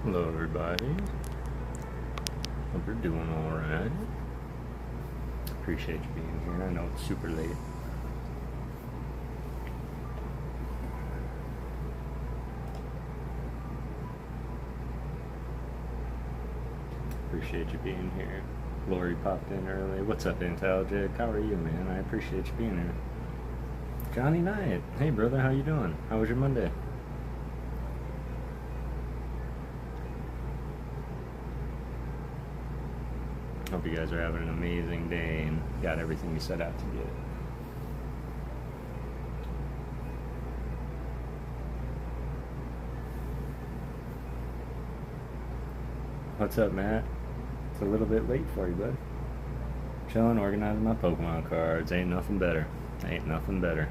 Hello, everybody. Hope you're doing alright. Appreciate you being here. I know it's super late. Appreciate you being here. Lori popped in early. What's up, Intelligic? How are you, man? I appreciate you being here. Johnny Knight. Hey, brother. How you doing? How was your Monday? Hope you guys are having an amazing day and got everything you set out to get. What's up, Matt? It's a little bit late for you, bud. Chilling, organizing my Pokemon cards. Ain't nothing better. Ain't nothing better.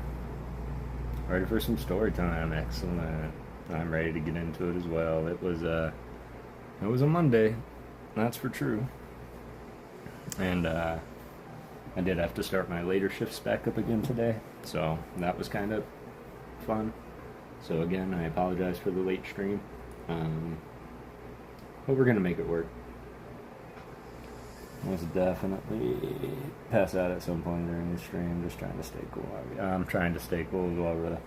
Ready for some story time. Excellent. I'm ready to get into it as well. It was a Monday. That's for true. And I did have to start my later shifts back up again today, so that was kind of fun. So again, I apologize for the late stream, but we're gonna make it work. Most definitely pass out at some point during the stream. Just trying to stay cool. I'm trying to stay cool as well, really.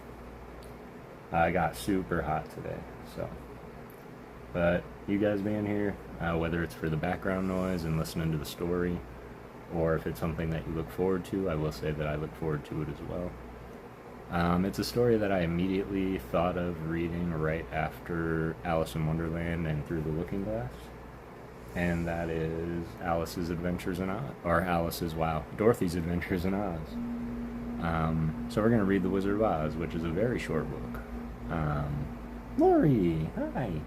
I got super hot today, so. But you guys being here, whether it's for the background noise and listening to the story, or if it's something that you look forward to, I will say that I look forward to it as well. It's a story that I immediately thought of reading right after Alice in Wonderland and Through the Looking Glass, and that is Alice's Adventures in Oz, or Dorothy's Adventures in Oz. So we're going to read The Wizard of Oz, which is a very short book. Lori, hi!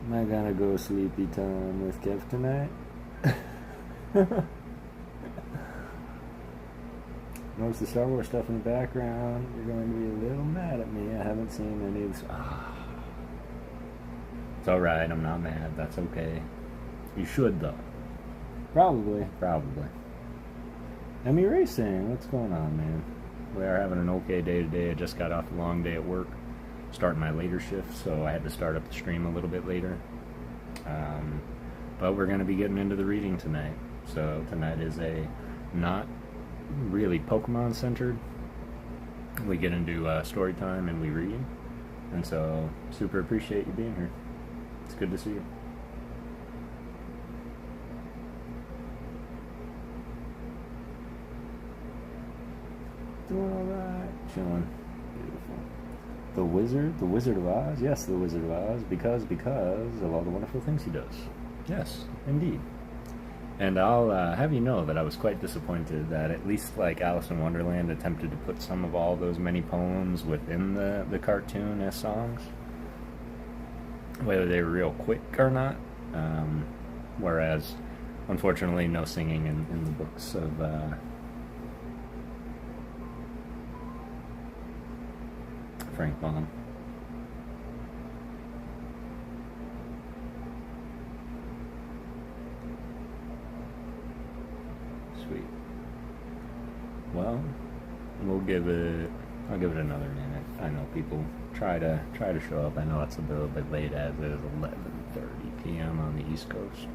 Am I gonna go sleepy time with Kev tonight? Notice the Star Wars stuff in the background. You're going to be a little mad at me. I haven't seen any of this. It's alright, I'm not mad. That's okay. You should, though. Probably. Emmy Racing, what's going on, man? We are having an okay day today. I just got off a long day at work. Starting my later shift, so I had to start up the stream a little bit later. But we're going to be getting into the reading tonight. So tonight is a not really Pokemon centered. We get into story time and we read. And so super appreciate you being here. It's good to see you. Doing alright. Chilling. Beautiful. The Wizard of Oz? Yes, the Wizard of Oz, because of all the wonderful things he does. Yes, indeed. And I'll have you know that I was quite disappointed that at least like Alice in Wonderland attempted to put some of all those many poems within the cartoon as songs, whether they were real quick or not. Whereas, unfortunately, no singing in the books of... Frank Baum. Sweet. Well, I'll give it another minute. I know people try to show up. I know it's a little bit late as it is 11:30 p.m. on the East Coast.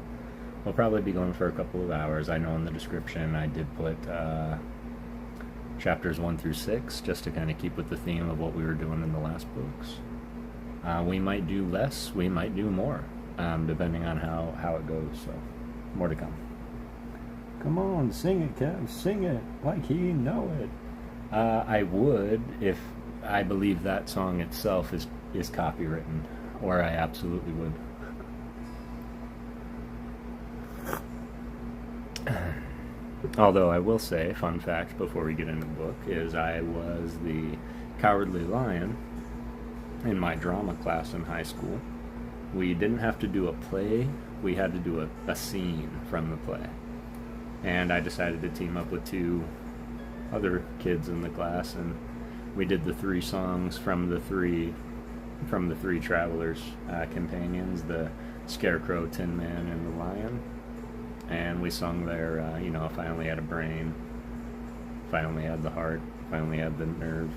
We'll probably be going for a couple of hours. I know in the description I did put chapters 1 through 6, just to kind of keep with the theme of what we were doing in the last books. We might do less, we might do more, depending on how it goes, so more to come. Come on, sing it, Kev, sing it, like he know it. I would, if I believe that song itself is copywritten, or I absolutely would. Although I will say, fun fact before we get into the book, is I was the Cowardly Lion in my drama class in high school. We didn't have to do a play, we had to do a scene from the play. And I decided to team up with two other kids in the class, and we did the 3 songs from the three travelers' companions, the Scarecrow, Tin Man, and the Lion. And we sung their, if I only had a brain, if I only had the heart, if I only had the nerve.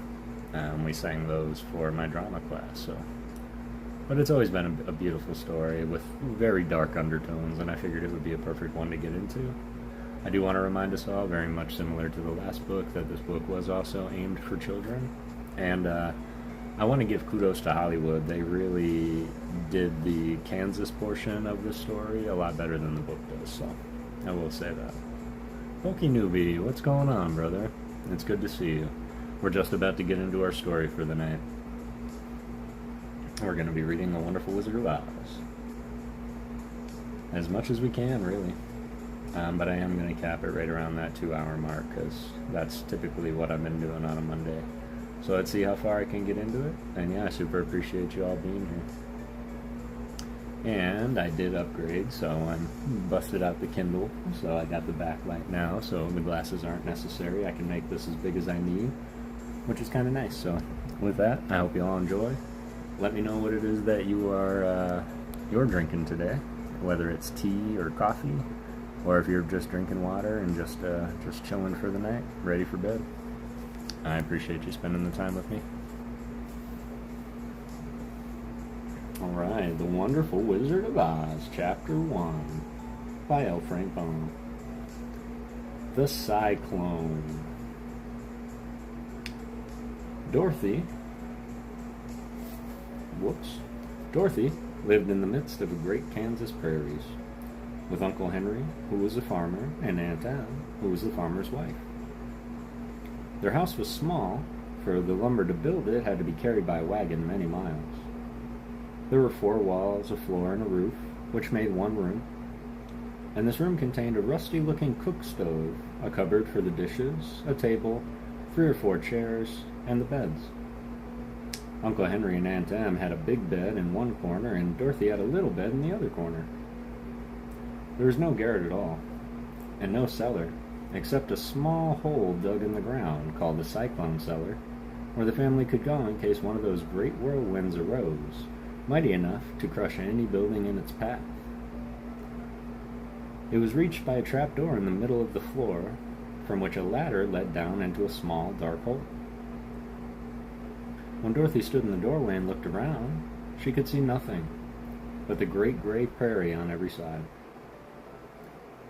We sang those for my drama class, so But it's always been a beautiful story with very dark undertones, and I figured it would be a perfect one to get into. I do want to remind us all, very much similar to the last book, that this book was also aimed for children. And I want to give kudos to Hollywood. They really did the Kansas portion of the story a lot better than the book does, so I will say that. Pokey Newbie, what's going on, brother? It's good to see you. We're just about to get into our story for the night. We're going to be reading The Wonderful Wizard of Oz. As much as we can, really. But I am going to cap it right around that 2-hour mark, because that's typically what I've been doing on a Monday. So let's see how far I can get into it. And yeah, I super appreciate you all being here. And I did upgrade, so I busted out the Kindle. So I got the backlight now, so the glasses aren't necessary. I can make this as big as I need, which is kind of nice. So with that, I hope you all enjoy. Let me know what it is that you're drinking today, whether it's tea or coffee, or if you're just drinking water and just chilling for the night, ready for bed. I appreciate you spending the time with me. Alright, The Wonderful Wizard of Oz, Chapter 1, by L. Frank Baum. The Cyclone. Dorothy lived in the midst of a great Kansas prairies, with Uncle Henry, who was a farmer, and Aunt Anne, who was the farmer's wife. Their house was small, for the lumber to build it had to be carried by a wagon many miles. There were 4 walls, a floor, and a roof, which made one room, and this room contained a rusty-looking cook stove, a cupboard for the dishes, a table, 3 or 4 chairs, and the beds. Uncle Henry and Aunt Em had a big bed in one corner, and Dorothy had a little bed in the other corner. There was no garret at all, and no cellar, except a small hole dug in the ground called the cyclone cellar, where the family could go in case one of those great whirlwinds arose, mighty enough to crush any building in its path. It was reached by a trapdoor in the middle of the floor, from which a ladder led down into a small, dark hole. When Dorothy stood in the doorway and looked around, she could see nothing but the great gray prairie on every side.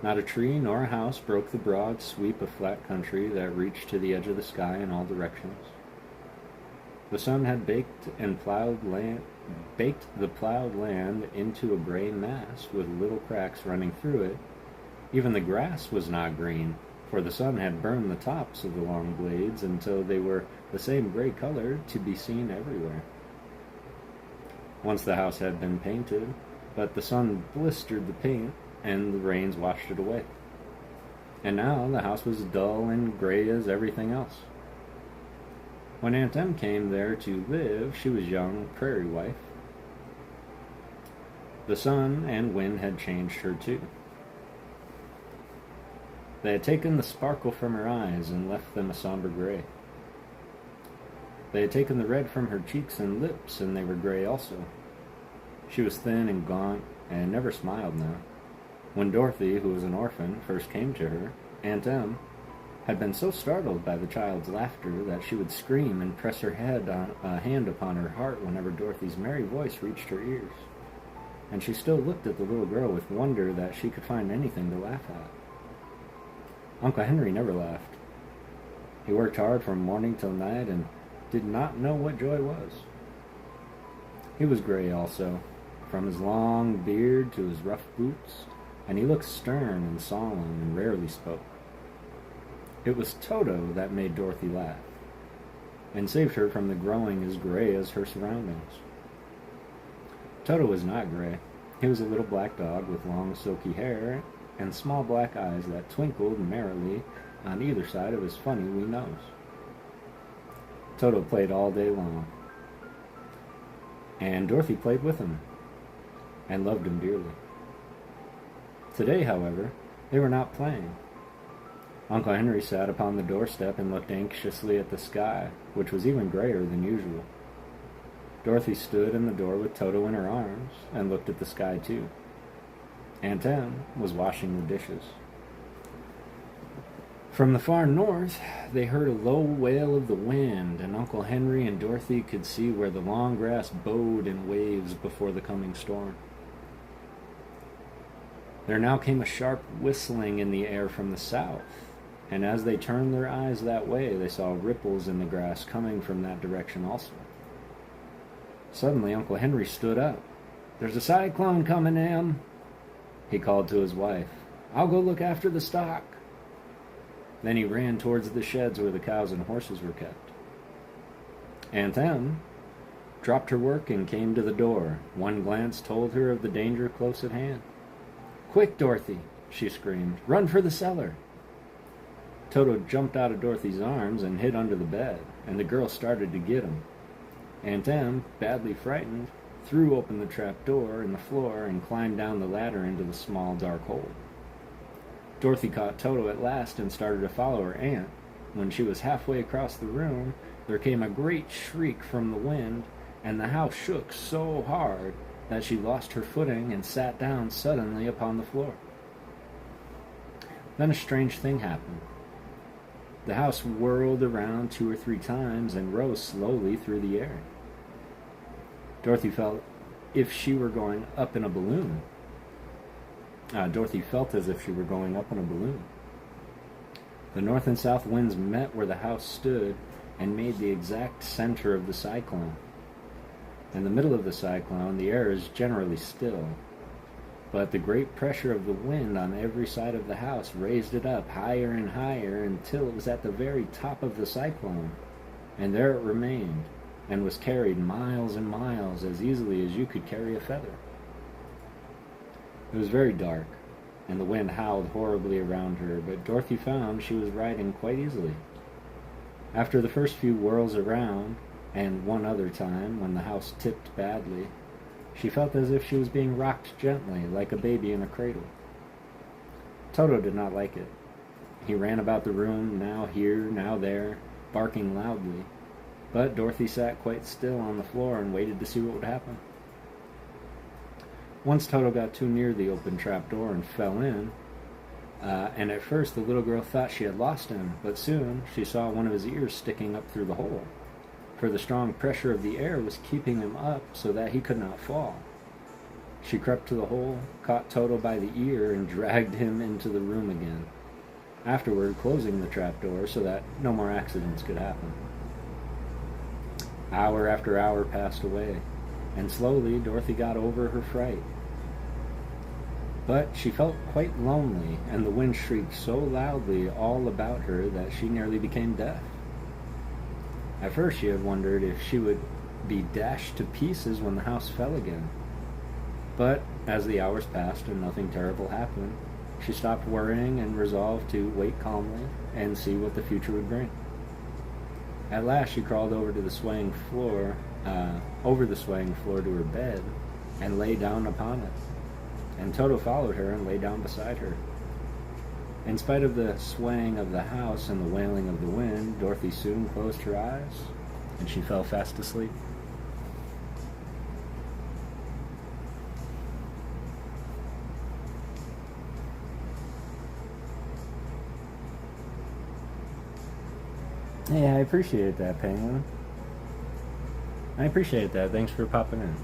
Not a tree nor a house broke the broad sweep of flat country that reached to the edge of the sky in all directions. The sun had baked the plowed land into a gray mass with little cracks running through it. Even the grass was not green, for the sun had burned the tops of the long blades until they were the same gray color to be seen everywhere. Once the house had been painted, but the sun blistered the paint and the rains washed it away. And now the house was dull and gray as everything else. When Aunt Em came there to live, she was young prairie wife. The sun and wind had changed her too. They had taken the sparkle from her eyes and left them a somber gray. They had taken the red from her cheeks and lips, and they were gray also. She was thin and gaunt, and never smiled now. When Dorothy, who was an orphan, first came to her, Aunt Em had been so startled by the child's laughter that she would scream and press her hand upon her heart whenever Dorothy's merry voice reached her ears. And she still looked at the little girl with wonder that she could find anything to laugh at. Uncle Henry never laughed. He worked hard from morning till night and did not know what joy was. He was gray also, from his long beard to his rough boots, and he looked stern and solemn and rarely spoke. It was Toto that made Dorothy laugh, and saved her from the growing as gray as her surroundings. Toto was not gray. He was a little black dog with long silky hair and small black eyes that twinkled merrily on either side of his funny wee nose. Toto played all day long, and Dorothy played with him, and loved him dearly. Today, however, they were not playing. Uncle Henry sat upon the doorstep and looked anxiously at the sky, which was even grayer than usual. Dorothy stood in the door with Toto in her arms, and looked at the sky too. Aunt Em was washing the dishes. From the far north, they heard a low wail of the wind, and Uncle Henry and Dorothy could see where the long grass bowed in waves before the coming storm. There now came a sharp whistling in the air from the south, and as they turned their eyes that way, they saw ripples in the grass coming from that direction also. Suddenly, Uncle Henry stood up. "There's a cyclone coming, Em," he called to his wife. "I'll go look after the stock." Then he ran towards the sheds where the cows and horses were kept. Aunt Em dropped her work and came to the door. One glance told her of the danger close at hand. "Quick, Dorothy," she screamed. "Run for the cellar." Toto jumped out of Dorothy's arms and hid under the bed, and the girl started to get him. Aunt Em, badly frightened, threw open the trap door in the floor and climbed down the ladder into the small, dark hole. Dorothy caught Toto at last and started to follow her aunt. When she was halfway across the room, there came a great shriek from the wind, and the house shook so hard that she lost her footing and sat down suddenly upon the floor. Then a strange thing happened. The house whirled around 2 or 3 times and rose slowly through the air. Dorothy felt if she were going up in a balloon. Dorothy felt as if she were going up in a balloon. The north and south winds met where the house stood and made the exact center of the cyclone. In the middle of the cyclone, the air is generally still, but the great pressure of the wind on every side of the house raised it up higher and higher until it was at the very top of the cyclone, and there it remained, and was carried miles and miles as easily as you could carry a feather. It was very dark, and the wind howled horribly around her, but Dorothy found she was riding quite easily. After the first few whirls around, and one other time when the house tipped badly, she felt as if she was being rocked gently, like a baby in a cradle. Toto did not like it. He ran about the room, now here, now there, barking loudly, but Dorothy sat quite still on the floor and waited to see what would happen. Once Toto got too near the open trapdoor and fell in, and at first the little girl thought she had lost him, but soon she saw one of his ears sticking up through the hole, for the strong pressure of the air was keeping him up so that he could not fall. She crept to the hole, caught Toto by the ear, and dragged him into the room again, afterward closing the trapdoor so that no more accidents could happen. Hour after hour passed away, and slowly Dorothy got over her fright. But she felt quite lonely, and the wind shrieked so loudly all about her that she nearly became deaf. At first she had wondered if she would be dashed to pieces when the house fell again. But as the hours passed and nothing terrible happened, she stopped worrying and resolved to wait calmly and see what the future would bring. At last she crawled over the swaying floor to her bed and lay down upon it. And Toto followed her and lay down beside her. In spite of the swaying of the house and the wailing of the wind, Dorothy soon closed her eyes, and she fell fast asleep. Hey, I appreciate that, Penguin. I appreciate that. Thanks for popping in.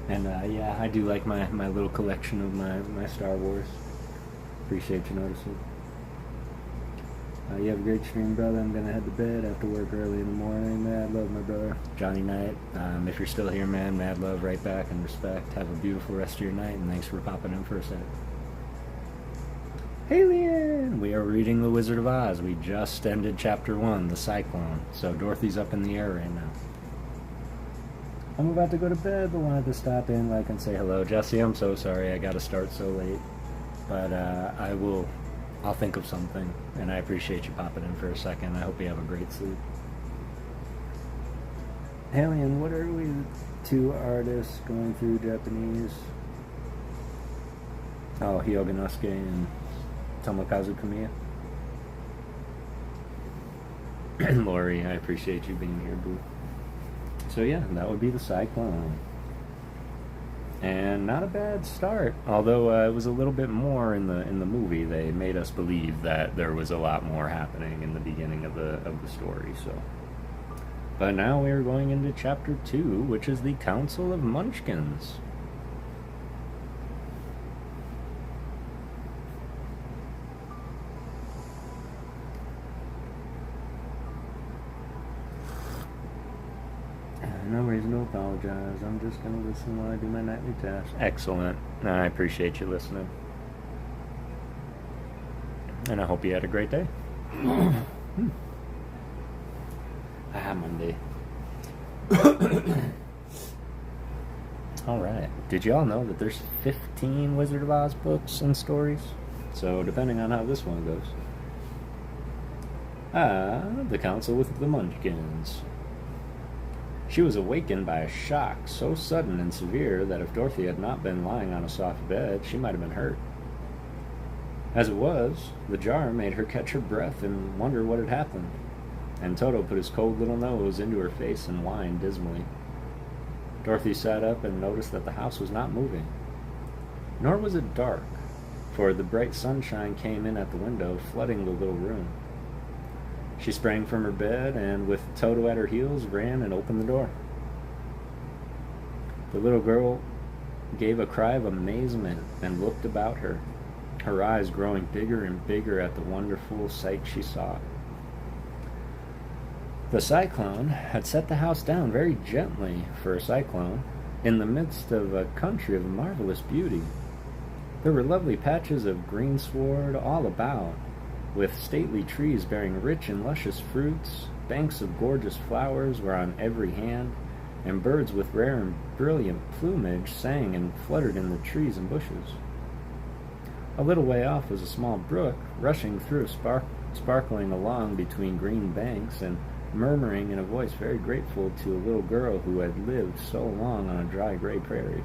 And yeah, I do like my little collection of my Star Wars. Appreciate you noticing. You have a great stream, brother. I'm gonna head to bed. I have to work early in the morning. Mad love, my brother. Johnny Knight. If you're still here, man, mad love right back and respect. Have a beautiful rest of your night, and thanks for popping in for a sec. Alien! We are reading The Wizard of Oz. We just ended Chapter 1, The Cyclone. So Dorothy's up in the air right now. I'm about to go to bed, but wanted to stop in, like, and say hello. Jesse, I'm so sorry I gotta start so late. But I'll think of something, and I appreciate you popping in for a second. I hope you have a great sleep. Alien, what are we, 2 artists going through Japanese? Oh, Hyoganosuke and Tomokazu Kamiya. Lori, I appreciate you being here, boo. So yeah, that would be the cyclone. And not a bad start, although it was a little bit more in the movie. They made us believe that there was a lot more happening in the beginning of the story. So, but now we are going into chapter 2, which is the Council of Munchkins. No reason to apologize. I'm just going to listen while I do my nightly task. Excellent. I appreciate you listening. And I hope you had a great day. Monday. Alright. Did you all know that there's 15 Wizard of Oz books and stories? So, depending on how this one goes. The Council with the Munchkins. She was awakened by a shock so sudden and severe that if Dorothy had not been lying on a soft bed, she might have been hurt. As it was, the jar made her catch her breath and wonder what had happened, and Toto put his cold little nose into her face and whined dismally. Dorothy sat up and noticed that the house was not moving. Nor was it dark, for the bright sunshine came in at the window, flooding the little room. She sprang from her bed and, with Toto at her heels, ran and opened the door. The little girl gave a cry of amazement and looked about her, her eyes growing bigger and bigger at the wonderful sight she saw. The cyclone had set the house down very gently for a cyclone, in the midst of a country of marvelous beauty. There were lovely patches of greensward all about, with stately trees bearing rich and luscious fruits. Banks of gorgeous flowers were on every hand, and birds with rare and brilliant plumage sang and fluttered in the trees and bushes. A little way off was a small brook, rushing through, sparkling along between green banks, and murmuring in a voice very grateful to a little girl who had lived so long on dry gray prairies.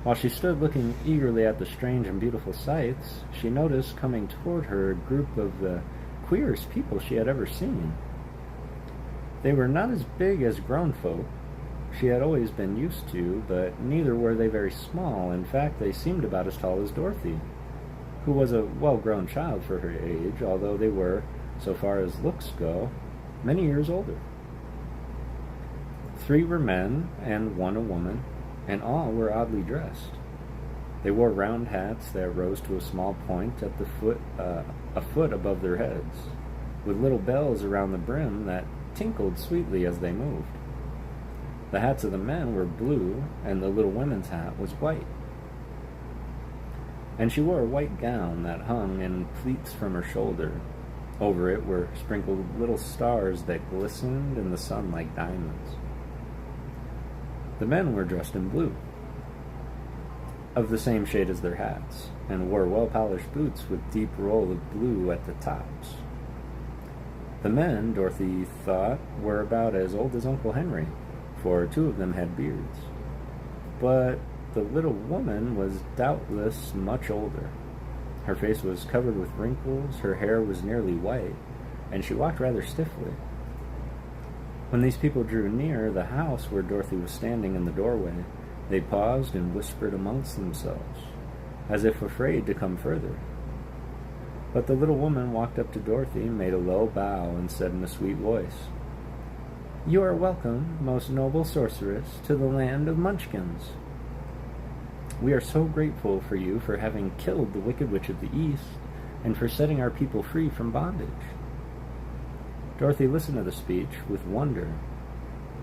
While she stood looking eagerly at the strange and beautiful sights, she noticed coming toward her a group of the queerest people she had ever seen. They were not as big as grown folk she had always been used to, but neither were they very small. In fact, they seemed about as tall as Dorothy, who was a well-grown child for her age, although they were, so far as looks go, many years older. 3 were men and 1 a woman, and all were oddly dressed. They wore round hats that rose to a small point at the foot, a foot above their heads, with little bells around the brim that tinkled sweetly as they moved. The hats of the men were blue, and the little woman's hat was white. And she wore a white gown that hung in pleats from her shoulder. Over it were sprinkled little stars that glistened in the sun like diamonds. The men were dressed in blue, of the same shade as their hats, and wore well-polished boots with deep roll of blue at the tops. The men, Dorothy thought, were about as old as Uncle Henry, for 2 of them had beards. But the little woman was doubtless much older. Her face was covered with wrinkles, her hair was nearly white, and she walked rather stiffly. When these people drew near the house where Dorothy was standing in the doorway, they paused and whispered amongst themselves, as if afraid to come further. But the little woman walked up to Dorothy, made a low bow, and said in a sweet voice, "You are welcome, most noble sorceress, to the land of Munchkins. We are so grateful for you for having killed the Wicked Witch of the East, and for setting our people free from bondage." Dorothy listened to the speech with wonder.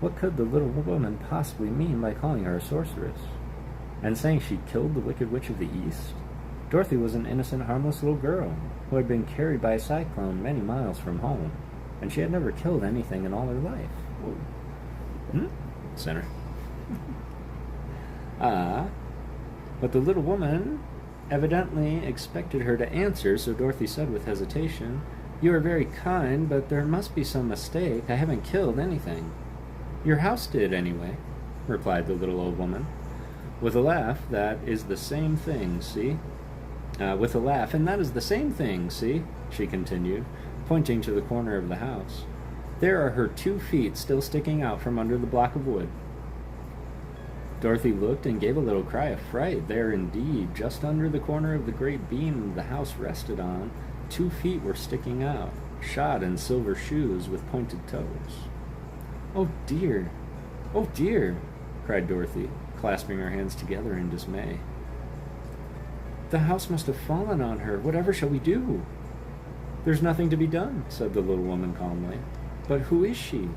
What could the little woman possibly mean by calling her a sorceress, and saying she killed the Wicked Witch of the East? Dorothy was an innocent, harmless little girl who had been carried by a cyclone many miles from home, and she had never killed anything in all her life. Sinner. But the little woman evidently expected her to answer, so Dorothy said with hesitation, "You are very kind, but there must be some mistake. I haven't killed anything." "Your house did, anyway," replied the little old woman, with a laugh. "That is the same thing, see?" With a laugh, "And that is the same thing, see?" she continued, pointing to the corner of the house. There are her 2 feet still sticking out from under the block of wood. Dorothy looked and gave a little cry of fright. There indeed, just under the corner of the great beam the house rested on, 2 feet were sticking out, shod in silver shoes with pointed toes. "Oh dear! Oh dear!" cried Dorothy, clasping her hands together in dismay. "The house must have fallen on her. Whatever shall we do?" "There's nothing to be done," said the little woman calmly. "But who is she?"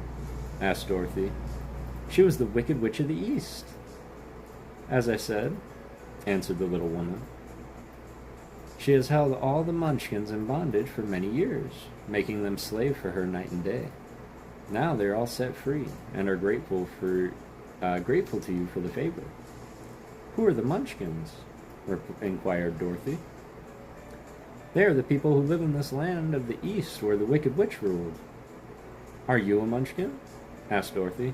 asked Dorothy. "She was the Wicked Witch of the East." "As I said," answered the little woman. "She has held all the Munchkins in bondage for many years, making them slave for her night and day. Now they're all set free, and are grateful to you for the favor." "Who are the Munchkins?" inquired Dorothy. "They are the people who live in this land of the East where the Wicked Witch ruled." "Are you a Munchkin?" asked Dorothy.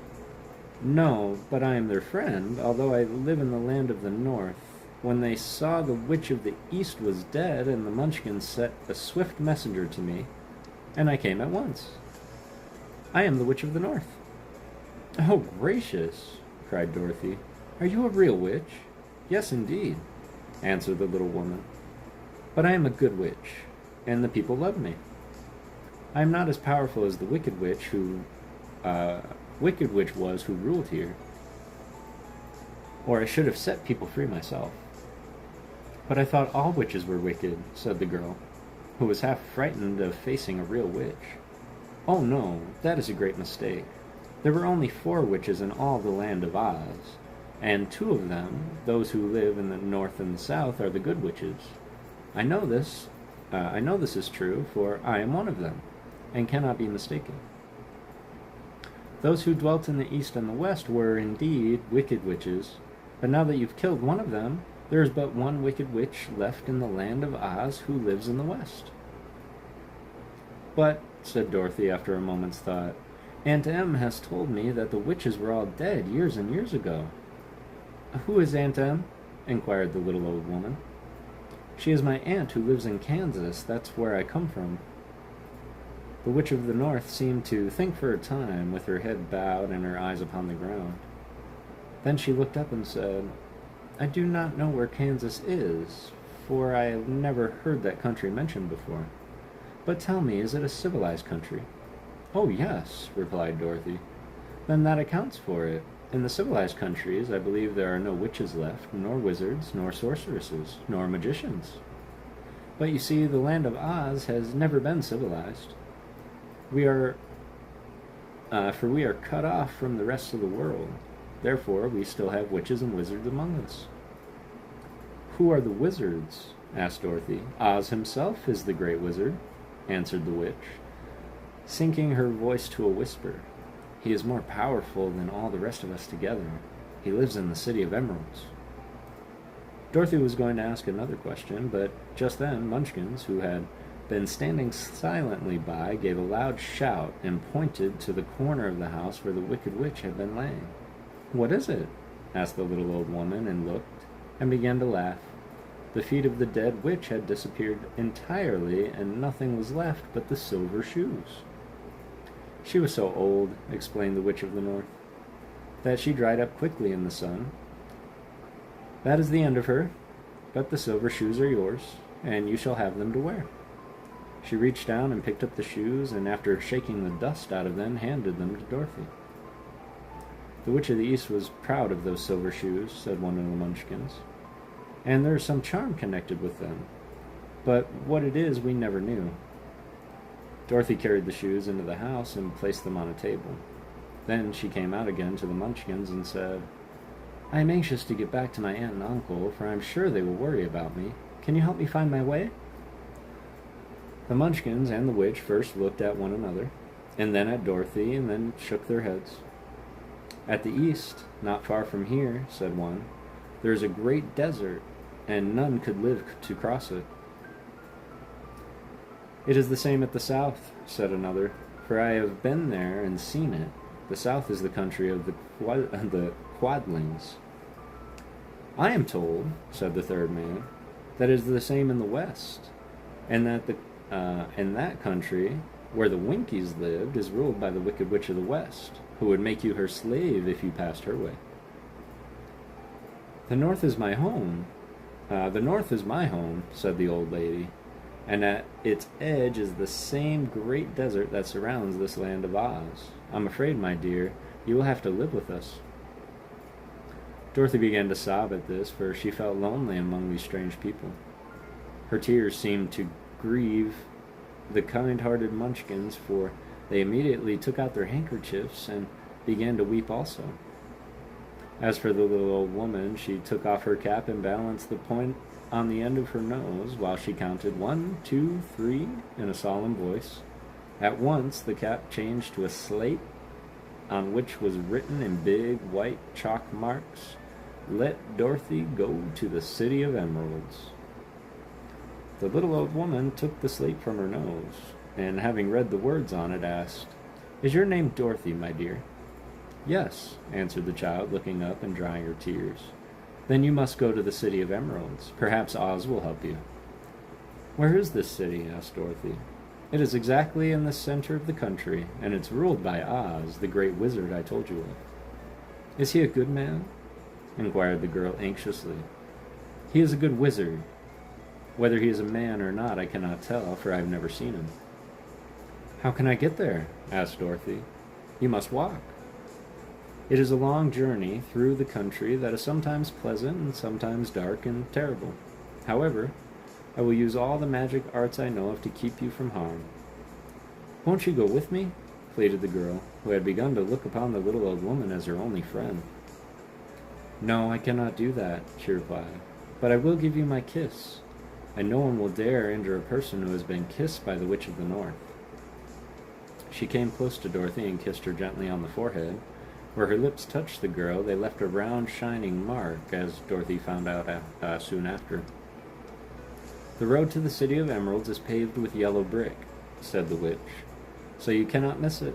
"No, but I am their friend, although I live in the land of the North. When they saw the Witch of the East was dead, and the Munchkins sent a swift messenger to me, and I came at once. I am the Witch of the North." "Oh, gracious!" cried Dorothy. "Are you a real witch?" "Yes, indeed," answered the little woman. "But I am a good witch, and the people love me. I am not as powerful as the Wicked Witch was who ruled here, or I should have set people free myself." "But I thought all witches were wicked," said the girl, who was half frightened of facing a real witch. "Oh no, that is a great mistake. There were only 4 witches in all the land of Oz, and 2 of them, those who live in the north and the south, are the good witches. I know this is true, for I am one of them, and cannot be mistaken. Those who dwelt in the east and the west were indeed wicked witches, but now that you've killed one of them, there is but one wicked witch left in the land of Oz who lives in the west." "But," said Dorothy after a moment's thought, "Aunt Em has told me that the witches were all dead years and years ago." "Who is Aunt Em?" inquired the little old woman. "She is my aunt who lives in Kansas. That's where I come from." The Witch of the North seemed to think for a time, with her head bowed and her eyes upon the ground. Then she looked up and said, "I do not know where Kansas is, for I have never heard that country mentioned before. But tell me, is it a civilized country?" "Oh, yes," replied Dorothy. "Then that accounts for it. In the civilized countries, I believe there are no witches left, nor wizards, nor sorceresses, nor magicians. But you see, the land of Oz has never been civilized. We are cut off from the rest of the world. Therefore, we still have witches and wizards among us." "Who are the wizards?" asked Dorothy. "Oz himself is the great wizard," answered the witch, sinking her voice to a whisper. "He is more powerful than all the rest of us together. He lives in the City of Emeralds." Dorothy was going to ask another question, but just then Munchkins, who had been standing silently by, gave a loud shout and pointed to the corner of the house where the Wicked Witch had been laying. "What is it?" asked the little old woman, and looked, and began to laugh. The feet of the dead witch had disappeared entirely, and nothing was left but the silver shoes. "She was so old," explained the Witch of the North, "that she dried up quickly in the sun. That is the end of her, but the silver shoes are yours, and you shall have them to wear." She reached down and picked up the shoes, and after shaking the dust out of them, handed them to Dorothy. "The Witch of the East was proud of those silver shoes," said one of the Munchkins, "and there is some charm connected with them, but what it is we never knew." Dorothy carried the shoes into the house and placed them on a table. Then she came out again to the Munchkins and said, "I am anxious to get back to my aunt and uncle, for I am sure they will worry about me. Can you help me find my way?" The Munchkins and the witch first looked at one another, and then at Dorothy, and then shook their heads. "At the east, not far from here," said one, "there is a great desert, and none could live to cross it." "It is the same at the south," said another, "for I have been there and seen it. The south is the country of the Quadlings." "I am told," said the third man, "that it is the same in the west, and that in that country Where the Winkies lived is ruled by the Wicked Witch of the West, who would make you her slave if you passed her way. The North is my home, said the old lady, and at its edge is the same great desert that surrounds this land of Oz. I'm afraid, my dear, you will have to live with us. Dorothy began to sob at this, for she felt lonely among these strange people. Her tears seemed to grieve the kind-hearted Munchkins, for they immediately took out their handkerchiefs and began to weep also. As for the little old woman, she took off her cap and balanced the point on the end of her nose while she counted 1, 2, 3 in a solemn voice. At once the cap changed to a slate on which was written in big white chalk marks, "Let Dorothy go to the City of Emeralds." The little old woman took the slate from her nose, and having read the words on it, asked, "Is your name Dorothy, my dear?" "Yes," answered the child, looking up and drying her tears. "Then you must go to the City of Emeralds. Perhaps Oz will help you." "Where is this city?" asked Dorothy. "It is exactly in the center of the country, and it's ruled by Oz, the great wizard I told you of." "Is he a good man?" inquired the girl anxiously. "He is a good wizard. Whether he is a man or not, I cannot tell, for I have never seen him." "How can I get there?" asked Dorothy. "You must walk." "It is a long journey through the country that is sometimes pleasant and sometimes dark and terrible. However, I will use all the magic arts I know of to keep you from harm." "Won't you go with me?" pleaded the girl, who had begun to look upon the little old woman as her only friend. "No, I cannot do that," she replied, "but I will give you my kiss, and no one will dare injure a person who has been kissed by the Witch of the North." She came close to Dorothy and kissed her gently on the forehead. Where her lips touched the girl, they left a round, shining mark, as Dorothy found out soon after. "The road to the City of Emeralds is paved with yellow brick," said the witch, "so you cannot miss it.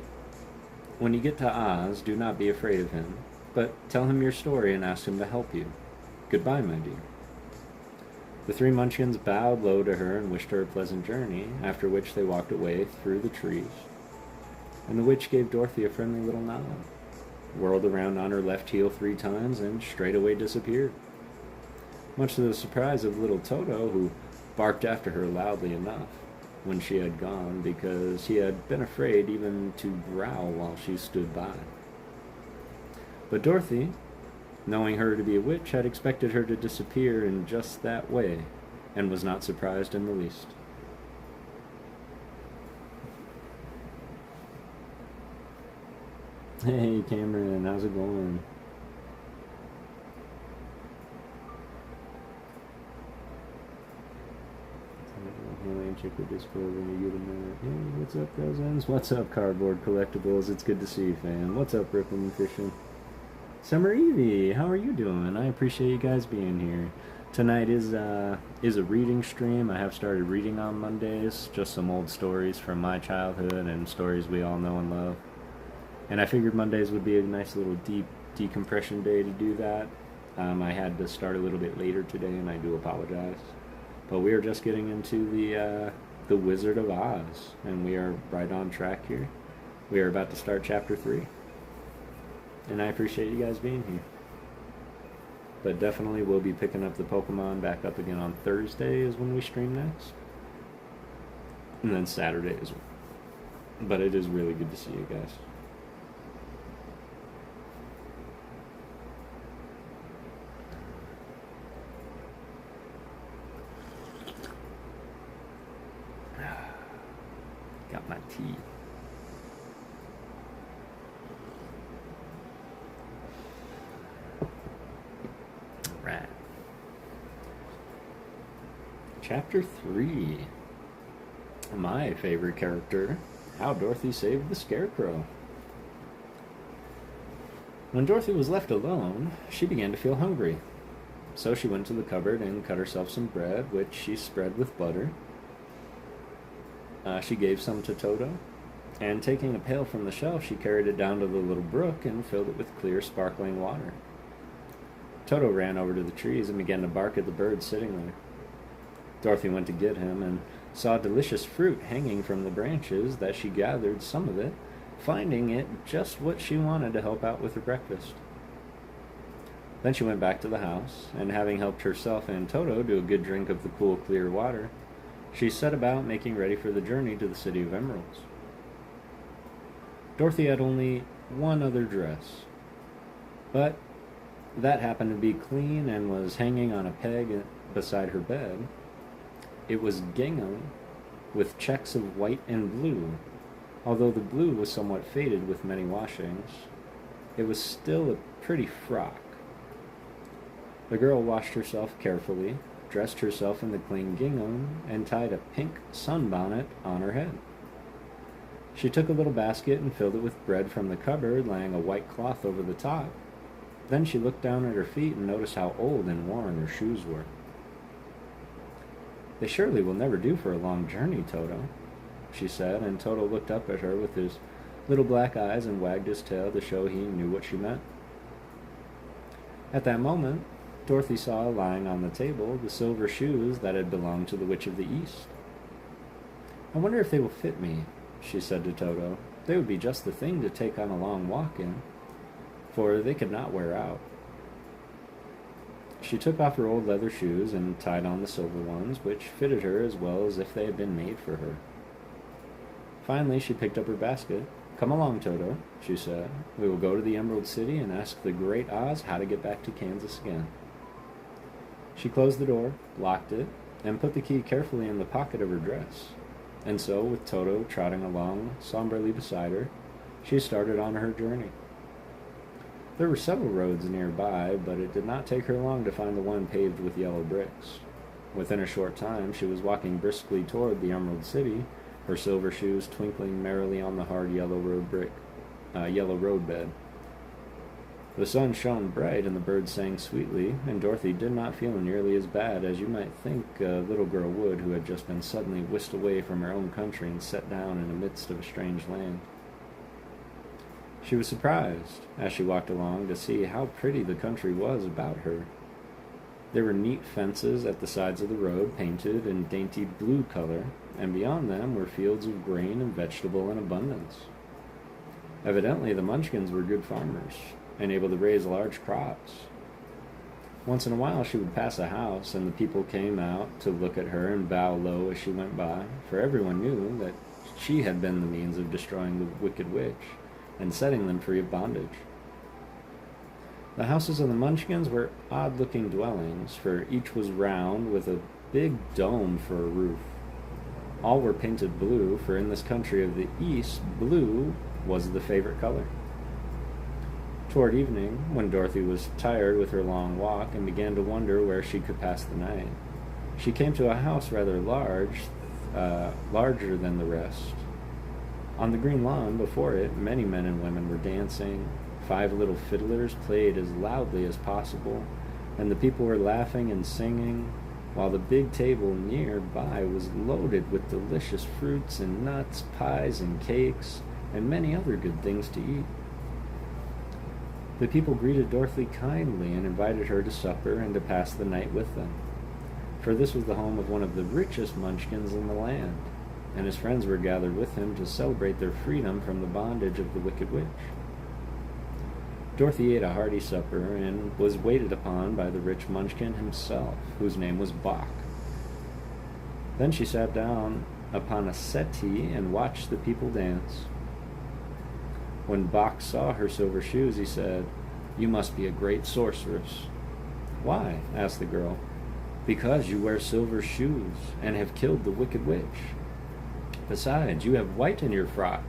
When you get to Oz, do not be afraid of him, but tell him your story and ask him to help you. Goodbye, my dear." The three Munchkins bowed low to her and wished her a pleasant journey, after which they walked away through the trees, and the witch gave Dorothy a friendly little nod, whirled around on her left heel 3 times, and straightway disappeared, much to the surprise of little Toto, who barked after her loudly enough when she had gone, because he had been afraid even to growl while she stood by. But Dorothy, knowing her to be a witch, had expected her to disappear in just that way, and was not surprised in the least. Hey Cameron, how's it going? Check the Discord when you get a minute. Hey, what's up, cousins? What's up, Cardboard Collectibles? It's good to see you, fam. What's up, Rippin' and Fishing? Summer Evie, how are you doing? I appreciate you guys being here. Tonight is a reading stream. I have started reading on Mondays, just some old stories from my childhood and stories we all know and love. And I figured Mondays would be a nice little deep decompression day to do that. I had to start a little bit later today, and I do apologize. But we are just getting into the Wizard of Oz, and we are right on track here. We are about to start Chapter 3. And I appreciate you guys being here. But definitely we'll be picking up the Pokemon back up again on Thursday is when we stream next. And then Saturday as well. But it is really good to see you guys. Got my tea. Alright. Chapter 3. My favorite character, How Dorothy Saved the Scarecrow. When Dorothy was left alone, she began to feel hungry. So she went to the cupboard and cut herself some bread, which she spread with butter. She gave some to Toto, and taking a pail from the shelf, she carried it down to the little brook and filled it with clear, sparkling water. Toto ran over to the trees and began to bark at the bird sitting there. Dorothy went to get him, and saw delicious fruit hanging from the branches that she gathered some of it, finding it just what she wanted to help out with her breakfast. Then she went back to the house, and having helped herself and Toto to a good drink of the cool, clear water, she set about making ready for the journey to the City of Emeralds. Dorothy had only one other dress, but that happened to be clean and was hanging on a peg beside her bed. It was gingham with checks of white and blue. Although the blue was somewhat faded with many washings, it was still a pretty frock. The girl washed herself carefully, dressed herself in the clean gingham, and tied a pink sunbonnet on her head. She took a little basket and filled it with bread from the cupboard, laying a white cloth over the top. Then she looked down at her feet and noticed how old and worn her shoes were. "They surely will never do for a long journey, Toto," she said, and Toto looked up at her with his little black eyes and wagged his tail to show he knew what she meant. At that moment, Dorothy saw lying on the table the silver shoes that had belonged to the Witch of the East. "I wonder if they will fit me," she said to Toto. "They would be just the thing to take on a long walk in, for they could not wear out." She took off her old leather shoes and tied on the silver ones, which fitted her as well as if they had been made for her. Finally, she picked up her basket. "Come along, Toto," she said. "We will go to the Emerald City and ask the Great Oz how to get back to Kansas again." She closed the door, locked it, and put the key carefully in the pocket of her dress. And so, with Toto trotting along somberly beside her, she started on her journey. There were several roads nearby, but it did not take her long to find the one paved with yellow bricks. Within a short time, she was walking briskly toward the Emerald City, her silver shoes twinkling merrily on the hard yellow road bed. The sun shone bright and the birds sang sweetly, and Dorothy did not feel nearly as bad as you might think a little girl would who had just been suddenly whisked away from her own country and set down in the midst of a strange land. She was surprised, as she walked along, to see how pretty the country was about her. There were neat fences at the sides of the road, painted in dainty blue color, and beyond them were fields of grain and vegetable in abundance. Evidently, the Munchkins were good farmers, and able to raise large crops. Once in a while she would pass a house, and the people came out to look at her and bow low as she went by, for everyone knew that she had been the means of destroying the wicked witch and setting them free of bondage. The houses of the Munchkins were odd-looking dwellings, for each was round with a big dome for a roof. All were painted blue, for in this country of the East, blue was the favorite color. Toward evening, when Dorothy was tired with her long walk and began to wonder where she could pass the night, she came to a house rather larger than the rest. On the green lawn before it, many men and women were dancing. 5 little fiddlers played as loudly as possible, and the people were laughing and singing, while the big table nearby was loaded with delicious fruits and nuts, pies and cakes, and many other good things to eat. The people greeted Dorothy kindly and invited her to supper and to pass the night with them, for this was the home of one of the richest Munchkins in the land, and his friends were gathered with him to celebrate their freedom from the bondage of the Wicked Witch. Dorothy ate a hearty supper and was waited upon by the rich Munchkin himself, whose name was Bach. Then she sat down upon a settee and watched the people dance. When Bach saw her silver shoes, he said, "You must be a great sorceress." "Why?" asked the girl. "Because you wear silver shoes and have killed the Wicked Witch. Besides, you have white in your frock,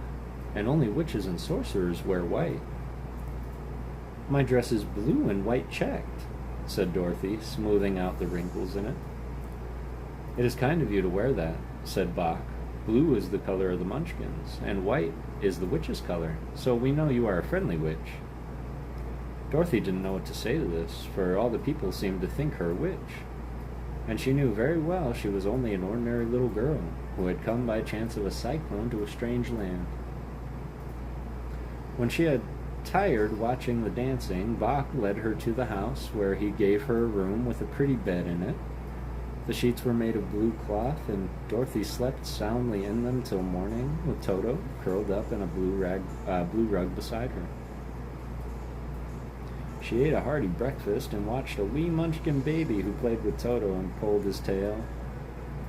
and only witches and sorcerers wear white." "My dress is blue and white checked," said Dorothy, smoothing out the wrinkles in it. "It is kind of you to wear that," said Bach. "Blue is the color of the Munchkins, and white is the witch's color, so we know you are a friendly witch." Dorothy didn't know what to say to this, for all the people seemed to think her a witch, and she knew very well she was only an ordinary little girl who had come by chance of a cyclone to a strange land. When she had tired watching the dancing, Bach led her to the house, where he gave her a room with a pretty bed in it, The sheets were made of blue cloth, and Dorothy slept soundly in them till morning, with Toto curled up in a blue rug beside her. She ate a hearty breakfast and watched a wee munchkin baby who played with Toto and pulled his tail,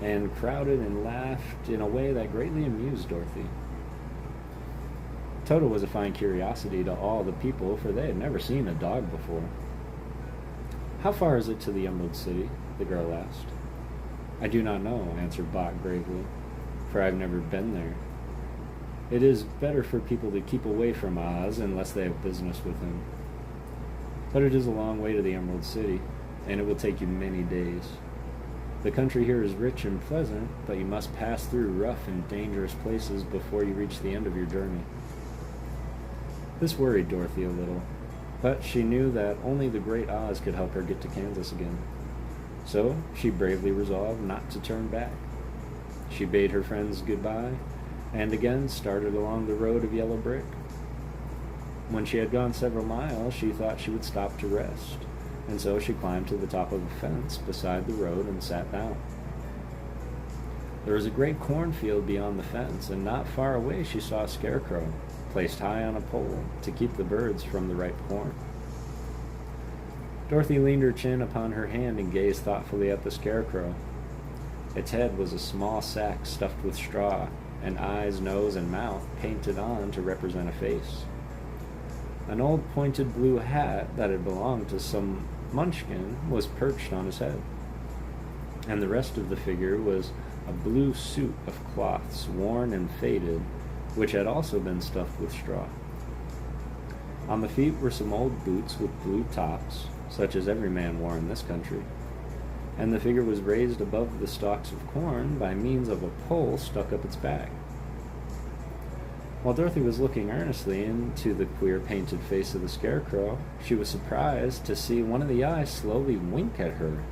and crowded and laughed in a way that greatly amused Dorothy. Toto was a fine curiosity to all the people, for they had never seen a dog before. "How far is it to the Emerald City?" the girl asked. "I do not know," answered Bach gravely, "for I have never been there. It is better for people to keep away from Oz unless they have business with him. But it is a long way to the Emerald City, and it will take you many days. The country here is rich and pleasant, but you must pass through rough and dangerous places before you reach the end of your journey." This worried Dorothy a little, but she knew that only the great Oz could help her get to Kansas again. So she bravely resolved not to turn back. She bade her friends goodbye, and again started along the road of yellow brick. When she had gone several miles, she thought she would stop to rest, and so she climbed to the top of a fence beside the road and sat down. There was a great cornfield beyond the fence, and not far away she saw a scarecrow, placed high on a pole to keep the birds from the ripe corn. Dorothy leaned her chin upon her hand and gazed thoughtfully at the scarecrow. Its head was a small sack stuffed with straw, and eyes, nose, and mouth painted on to represent a face. An old pointed blue hat that had belonged to some munchkin was perched on his head, and the rest of the figure was a blue suit of cloths, worn and faded, which had also been stuffed with straw. On the feet were some old boots with blue tops, such as every man wore in this country, and the figure was raised above the stalks of corn by means of a pole stuck up its back. While Dorothy was looking earnestly into the queer painted face of the scarecrow, she was surprised to see one of the eyes slowly wink at her.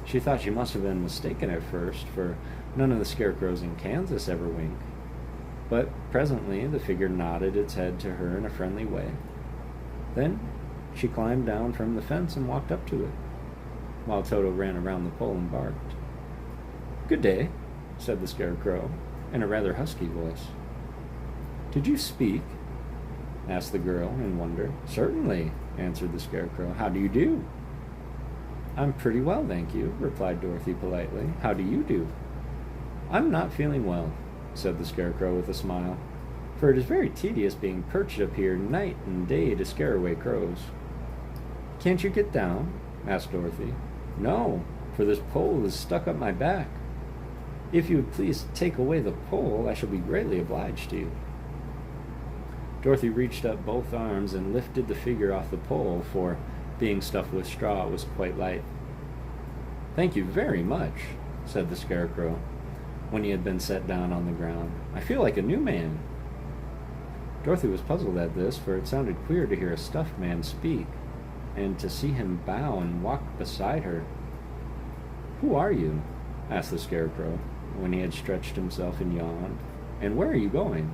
She thought she must have been mistaken at first, for none of the scarecrows in Kansas ever wink. But presently the figure nodded its head to her in a friendly way. Then she climbed down from the fence and walked up to it, while Toto ran around the pole and barked. "Good day," said the scarecrow, in a rather husky voice. "Did you speak?" asked the girl in wonder. "Certainly," answered the scarecrow. "How do you do?" "I'm pretty well, thank you," replied Dorothy politely. "How do you do?" "I'm not feeling well," said the scarecrow with a smile, "for it is very tedious being perched up here night and day to scare away crows." "Can't you get down?" asked Dorothy. "No, for this pole is stuck up my back. If you would please take away the pole, I shall be greatly obliged to you." Dorothy reached up both arms and lifted the figure off the pole, for, being stuffed with straw, it was quite light. "Thank you very much," said the scarecrow, when he had been set down on the ground. "I feel like a new man." Dorothy was puzzled at this, for it sounded queer to hear a stuffed man speak, and to see him bow and walk beside her. "Who are you?" asked the scarecrow, when he had stretched himself and yawned. "And where are you going?"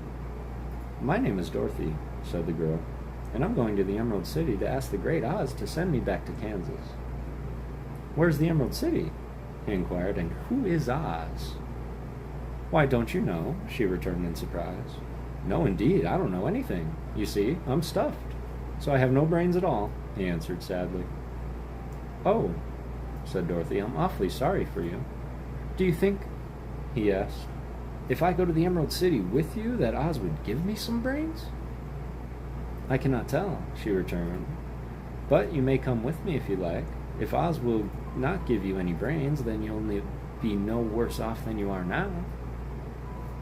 "My name is Dorothy," said the girl, "and I'm going to the Emerald City to ask the great Oz to send me back to Kansas." "Where's the Emerald City?" he inquired, "and who is Oz?" "Why, don't you know?" she returned in surprise. "No, indeed, I don't know anything. You see, I'm stuffed, so I have no brains at all," he answered sadly. "Oh," said Dorothy, "I'm awfully sorry for you. Do you think," he asked, "if I go to the Emerald City with you, that Oz would give me some brains?" "I cannot tell," she returned, "but you may come with me if you like. If Oz will not give you any brains, then you'll be no worse off than you are now."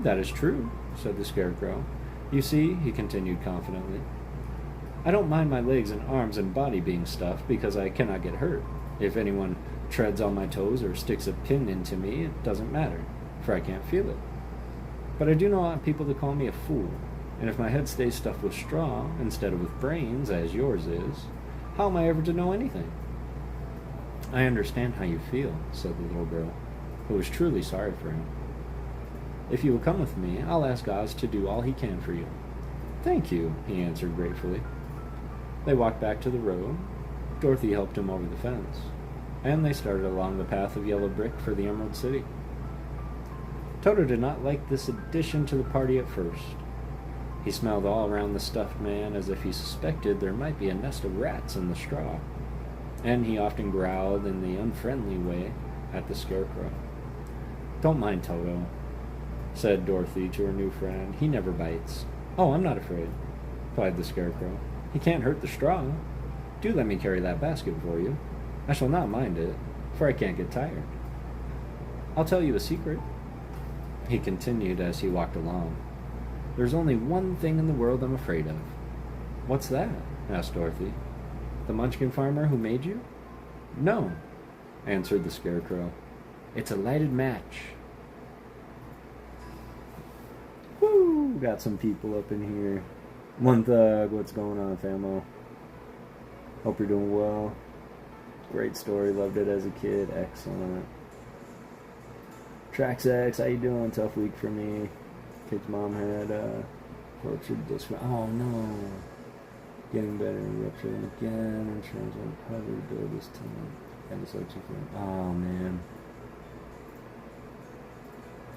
"That is true," said the scarecrow. "You see," he continued confidently, "I don't mind my legs and arms and body being stuffed, because I cannot get hurt. If anyone treads on my toes or sticks a pin into me, it doesn't matter, for I can't feel it. But I do not want people to call me a fool, and if my head stays stuffed with straw instead of with brains, as yours is, how am I ever to know anything?" "I understand how you feel," said the little girl, who was truly sorry for him. "If you will come with me, I'll ask Oz to do all he can for you." "Thank you," he answered gratefully. They walked back to the road. Dorothy helped him over the fence. and they started along the path of yellow brick for the Emerald City. Toto did not like this addition to the party at first. He smelled all around the stuffed man as if he suspected there might be a nest of rats in the straw, and he often growled in the unfriendly way at the Scarecrow. "Don't mind Toto," said Dorothy to her new friend. "He never bites." "Oh, I'm not afraid," replied the Scarecrow. "He can't hurt the straw. Do let me carry that basket for you. I shall not mind it, for I can't get tired. I'll tell you a secret," he continued as he walked along. "There's only one thing in the world I'm afraid of." "What's that?" asked Dorothy. "The Munchkin farmer who made you?" "No," answered the Scarecrow. "It's a lighted match." Woo! Got some people up in here. One Thug, what's going on, famo? Hope you're doing well. Great story, loved it as a kid. Excellent. Trax X, how you doing? Tough week for me. Kid's mom had tortured this. Oh no. Getting better and rupturing again. Insurance uncovered bill this time. And it's like oh man.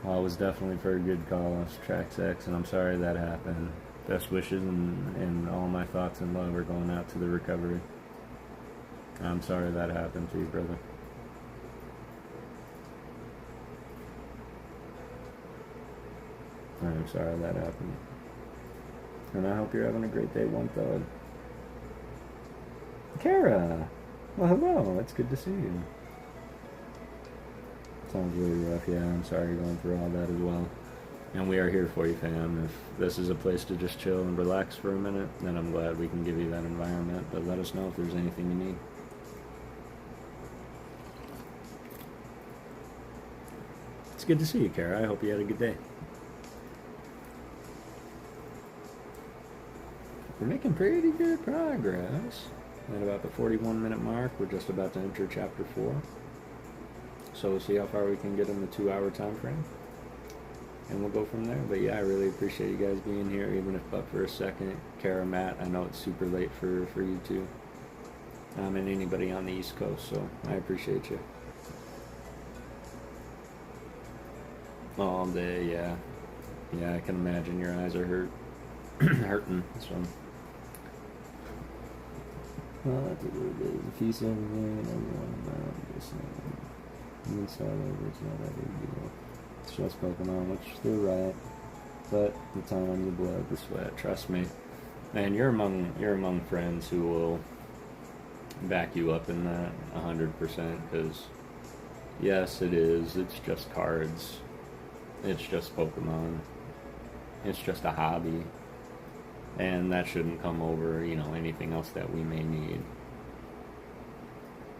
Oh, it was definitely for a good cause, Trax X, and I'm sorry that happened. Best wishes and all my thoughts and love are going out to the recovery. I'm sorry that happened to you, brother. I'm sorry that happened. And I hope you're having a great day, One Thug. Kara! Well, hello. It's good to see you. Sounds really rough. Yeah, I'm sorry you're going through all that as well. And we are here for you, fam. If this is a place to just chill and relax for a minute, then I'm glad we can give you that environment. But let us know if there's anything you need. It's good to see you, Kara. I hope you had a good day. We're making pretty good progress. At about the 41-minute mark, we're just about to enter Chapter 4. So we'll see how far we can get in the 2-hour time frame. And we'll go from there. But yeah, I really appreciate you guys being here, even if but for a second. Kara, Matt, I know it's super late for you two. And anybody on the East Coast, so I appreciate you. All day, yeah. Yeah, I can imagine your eyes are hurting, so... Well, that's what it is. If he's everything and everyone around, just inside over, it's not that big a deal. It's just Pokemon, which they're right. But the time, the blood, the sweat, trust me. Man, you're among friends who will back you up in that 100%, because yes, it is. It's just cards. It's just Pokemon. It's just a hobby. And that shouldn't come over, anything else that we may need.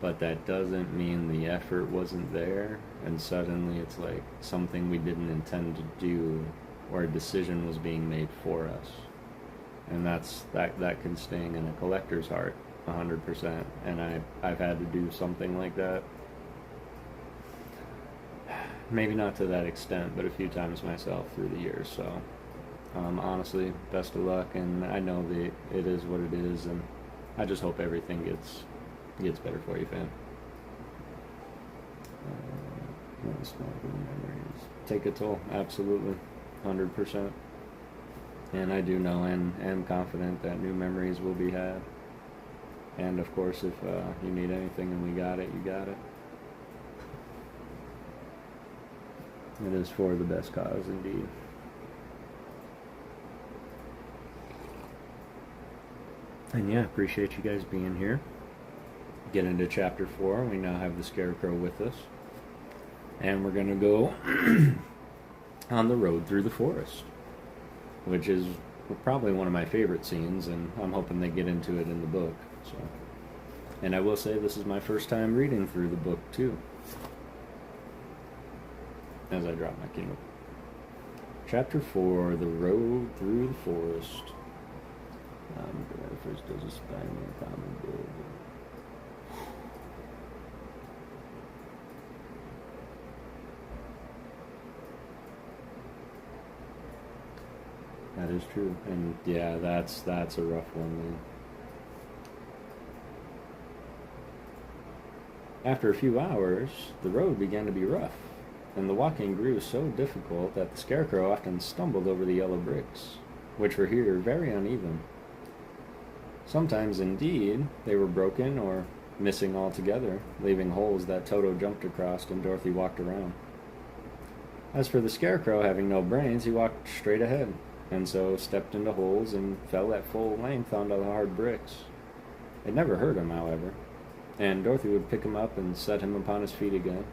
But that doesn't mean the effort wasn't there, and suddenly it's like something we didn't intend to do, or a decision was being made for us. And that can sting in a collector's heart, 100%. And I've had to do something like that. Maybe not to that extent, but a few times myself through the years, so... honestly, best of luck, and I know that it is what it is, and I just hope everything gets better for you, fam. Memories take a toll, absolutely, 100%. And I do know and am confident that new memories will be had. And of course, if you need anything and we got it, you got it. It is for the best cause, indeed. And yeah, appreciate you guys being here. Get into Chapter 4. We now have the Scarecrow with us. And we're going to go on the road through the forest, which is probably one of my favorite scenes, and I'm hoping they get into it in the book. So, and I will say this is my first time reading through the book, too. As I drop my Kindle. Chapter 4, The Road Through the Forest. First does a Spider-Man comic book. That is true, and yeah, that's a rough one, man. After a few hours, the road began to be rough, and the walking grew so difficult that the Scarecrow often stumbled over the yellow bricks, which were here very uneven. Sometimes, indeed, they were broken or missing altogether, leaving holes that Toto jumped across and Dorothy walked around. As for the Scarecrow, having no brains, he walked straight ahead, and so stepped into holes and fell at full length onto the hard bricks. It never hurt him, however, and Dorothy would pick him up and set him upon his feet again,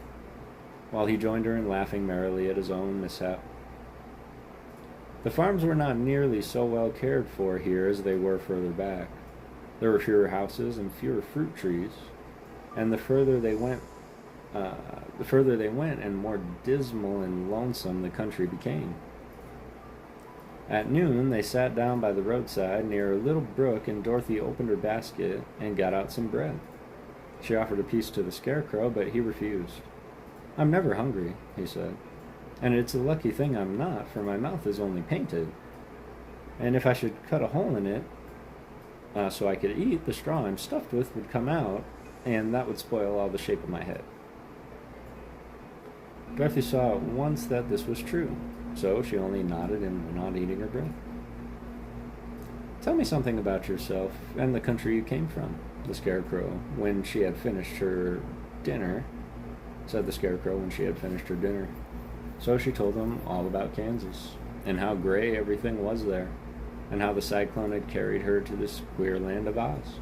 while he joined her in laughing merrily at his own mishap. The farms were not nearly so well cared for here as they were further back. There were fewer houses and fewer fruit trees, and the further they went and more dismal and lonesome the country became. At noon, they sat down by the roadside near a little brook, and Dorothy opened her basket and got out some bread. She offered a piece to the Scarecrow, but he refused. "I'm never hungry," he said, "and it's a lucky thing I'm not, for my mouth is only painted. And if I should cut a hole in it so I could eat, the straw I'm stuffed with would come out, and that would spoil all the shape of my head." Dorothy saw at once that this was true, so she only nodded and went on eating her bread. "Tell me something about yourself and the country you came from," the Scarecrow, when she had finished her dinner, said the Scarecrow when she had finished her dinner. So she told him all about Kansas, and how gray everything was there, and how the cyclone had carried her to this queer land of Oz.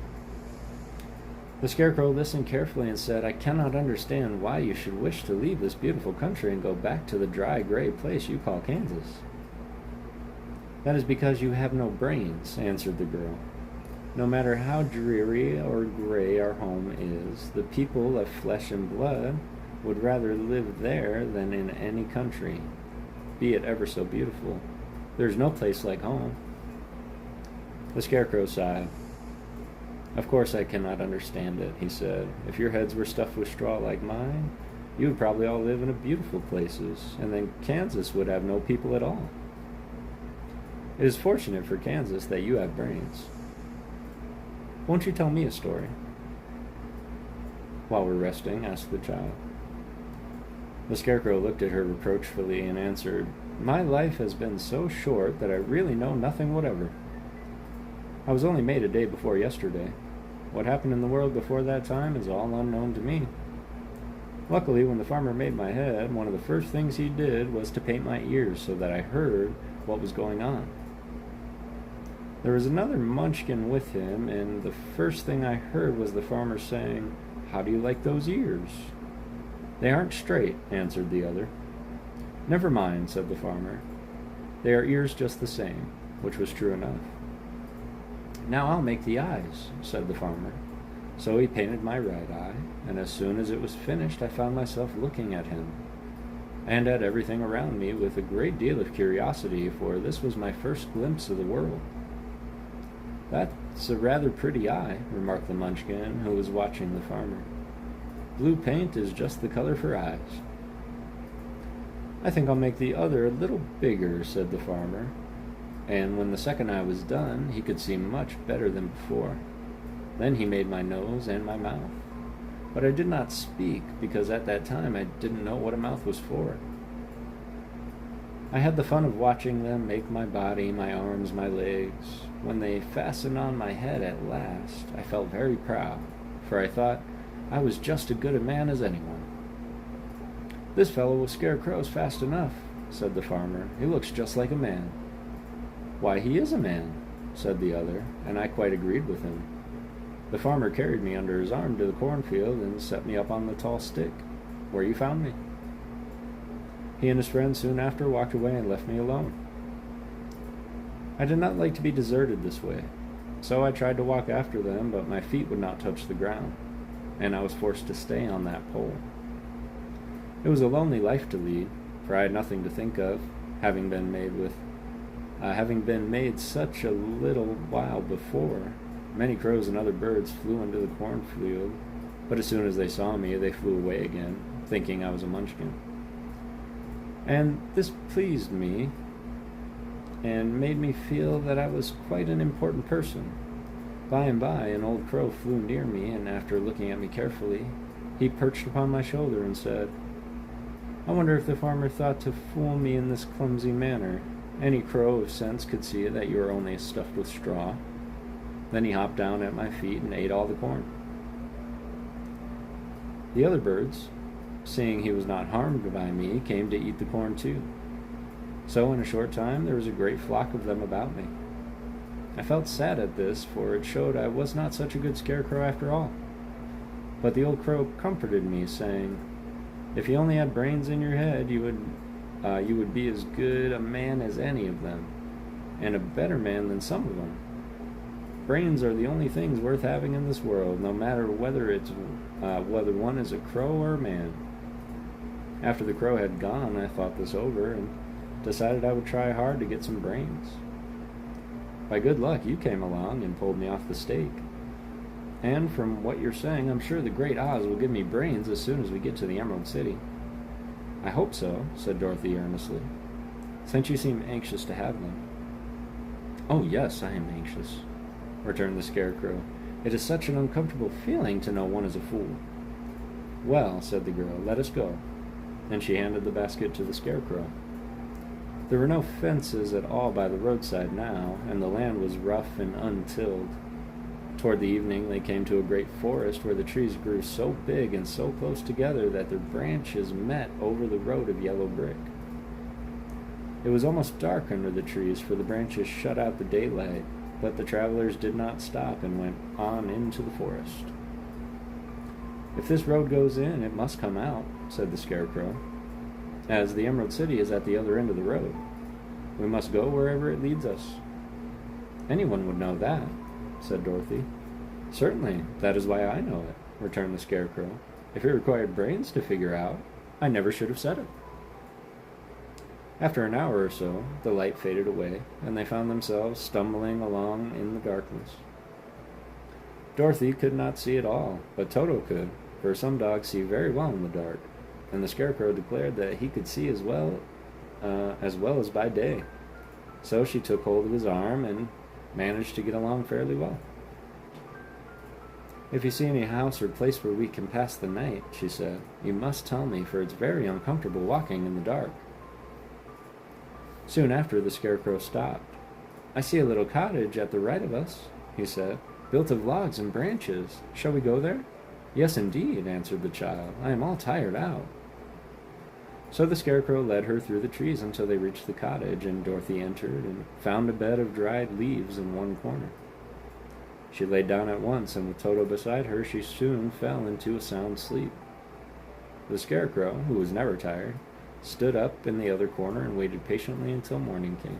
The Scarecrow listened carefully and said, "I cannot understand why you should wish to leave this beautiful country and go back to the dry, gray place you call Kansas." "That is because you have no brains," answered the girl. "No matter how dreary or gray our home is, the people of flesh and blood would rather live there than in any country, be it ever so beautiful. There's no place like home." The Scarecrow sighed. "Of course I cannot understand it," he said. "If your heads were stuffed with straw like mine, you would probably all live in beautiful places, and then Kansas would have no people at all. It is fortunate for Kansas that you have brains. Won't you tell me a story?" "While we're resting?" asked the child. The Scarecrow looked at her reproachfully and answered, "My life has been so short that I really know nothing whatever. I was only made a day before yesterday. What happened in the world before that time is all unknown to me. Luckily, when the farmer made my head, one of the first things he did was to paint my ears so that I heard what was going on. There was another Munchkin with him, and the first thing I heard was the farmer saying, 'How do you like those ears?' 'They aren't straight,' answered the other. 'Never mind,' said the farmer. 'They are ears just the same,' which was true enough. 'Now I'll make the eyes,' said the farmer. So he painted my right eye, and as soon as it was finished I found myself looking at him, and at everything around me with a great deal of curiosity, for this was my first glimpse of the world.' 'That's a rather pretty eye,' remarked the Munchkin, who was watching the farmer. 'Blue paint is just the color for eyes.' 'I think I'll make the other a little bigger,' said the farmer. And when the second eye was done, he could see much better than before. Then he made my nose and my mouth. But I did not speak, because at that time I didn't know what a mouth was for. I had the fun of watching them make my body, my arms, my legs. When they fastened on my head at last, I felt very proud, for I thought I was just as good a man as anyone. 'This fellow will scare crows fast enough,' said the farmer. 'He looks just like a man.' 'Why, he is a man,' said the other, and I quite agreed with him. The farmer carried me under his arm to the cornfield and set me up on the tall stick, where you found me. He and his friend soon after walked away and left me alone. I did not like to be deserted this way, so I tried to walk after them, but my feet would not touch the ground, and I was forced to stay on that pole. It was a lonely life to lead, for I had nothing to think of, having been made such a little while before. Many crows and other birds flew into the cornfield, but as soon as they saw me, they flew away again, thinking I was a Munchkin. And this pleased me, and made me feel that I was quite an important person. By and by, an old crow flew near me, and after looking at me carefully, He perched upon my shoulder and said, "I wonder if the farmer thought to fool me in this clumsy manner. Any crow of sense could see that you are only stuffed with straw." Then he hopped down at my feet and ate all the corn. The other birds, seeing he was not harmed by me, came to eat the corn too. So in a short time there was a great flock of them about me. I felt sad at this, for it showed I was not such a good scarecrow after all. But the old crow comforted me, saying, "If you only had brains in your head, you would be as good a man as any of them, and a better man than some of them. Brains are the only things worth having in this world, no matter whether one is a crow or a man." After the crow had gone, I thought this over and decided I would try hard to get some brains. By good luck, you came along and pulled me off the stake. And from what you're saying, I'm sure the great Oz will give me brains as soon as we get to the Emerald City. "I hope so," said Dorothy earnestly, "since you seem anxious to have them." "Oh, yes, I am anxious," returned the Scarecrow. "It is such an uncomfortable feeling to know one is a fool." "Well," said the girl, "let us go." And she handed the basket to the Scarecrow. There were no fences at all by the roadside now, and the land was rough and untilled. Toward the evening they came to a great forest where the trees grew so big and so close together that their branches met over the road of yellow brick. It was almost dark under the trees, for the branches shut out the daylight, but the travelers did not stop and went on into the forest. "If this road goes in, it must come out," said the Scarecrow, "as the Emerald City is at the other end of the road. We must go wherever it leads us." "Anyone would know that," said Dorothy. "Certainly, that is why I know it," returned the Scarecrow. "If it required brains to figure out, I never should have said it." After an hour or so, the light faded away, and they found themselves stumbling along in the darkness. Dorothy could not see at all, but Toto could, for some dogs see very well in the dark, and the Scarecrow declared that he could see as well as by day. So she took hold of his arm and managed to get along fairly well. "If you see any house or place where we can pass the night," she said, "you must tell me, for it's very uncomfortable walking in the dark." Soon after, the Scarecrow stopped. "I see a little cottage at the right of us," he said, "built of logs and branches. Shall we go there?" "Yes, indeed," answered the child. "I am all tired out." So the Scarecrow led her through the trees until they reached the cottage, and Dorothy entered and found a bed of dried leaves in one corner. She laid down at once, and with Toto beside her, she soon fell into a sound sleep. The Scarecrow, who was never tired, stood up in the other corner and waited patiently until morning came.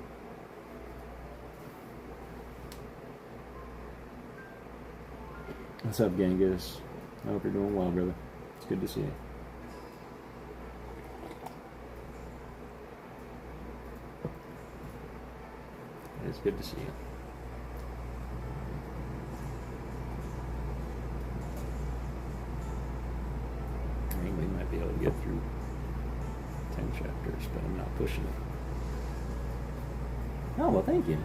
What's up, Genghis? I hope you're doing well, brother. It's good to see you. It's good to see you. I think we might be able to get through 10 chapters, but I'm not pushing it. Oh, well, thank you.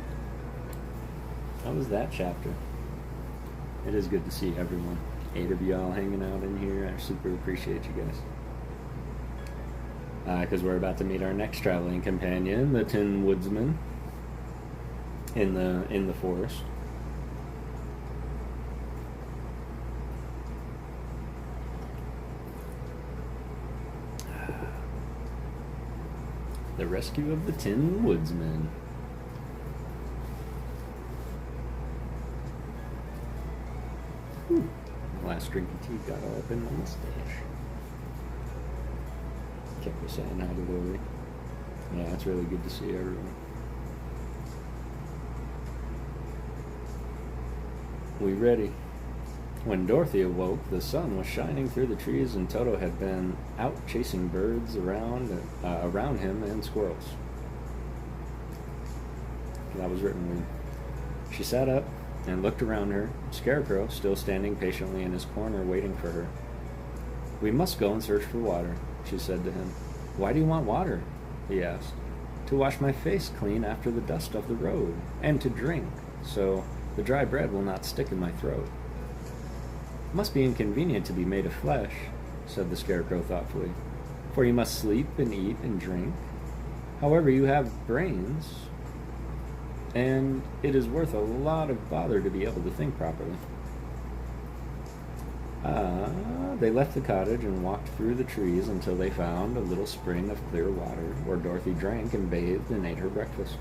How was that chapter? It is good to see everyone. 8 of y'all hanging out in here. I super appreciate you guys. Because we're about to meet our next traveling companion, the Tin Woodsman, in the forest. The rescue of the Tin Woodsman. Last drink of tea got all up in my mustache. Kept me saying hi to Lily. Yeah, it's really good to see everyone. We ready? When Dorothy awoke, the sun was shining through the trees, and Toto had been out chasing birds around him and squirrels. That was written weird. She sat up and looked around her, Scarecrow still standing patiently in his corner waiting for her. "We must go and search for water," she said to him. "Why do you want water?" he asked. "To wash my face clean after the dust of the road, and to drink, so the dry bread will not stick in my throat." "It must be inconvenient to be made of flesh. said the Scarecrow thoughtfully, "for you must sleep and eat and drink. However, you have brains, and it is worth a lot of bother to be able to think properly." They left the cottage and walked through the trees until they found a little spring of clear water where Dorothy drank and bathed and ate her breakfast.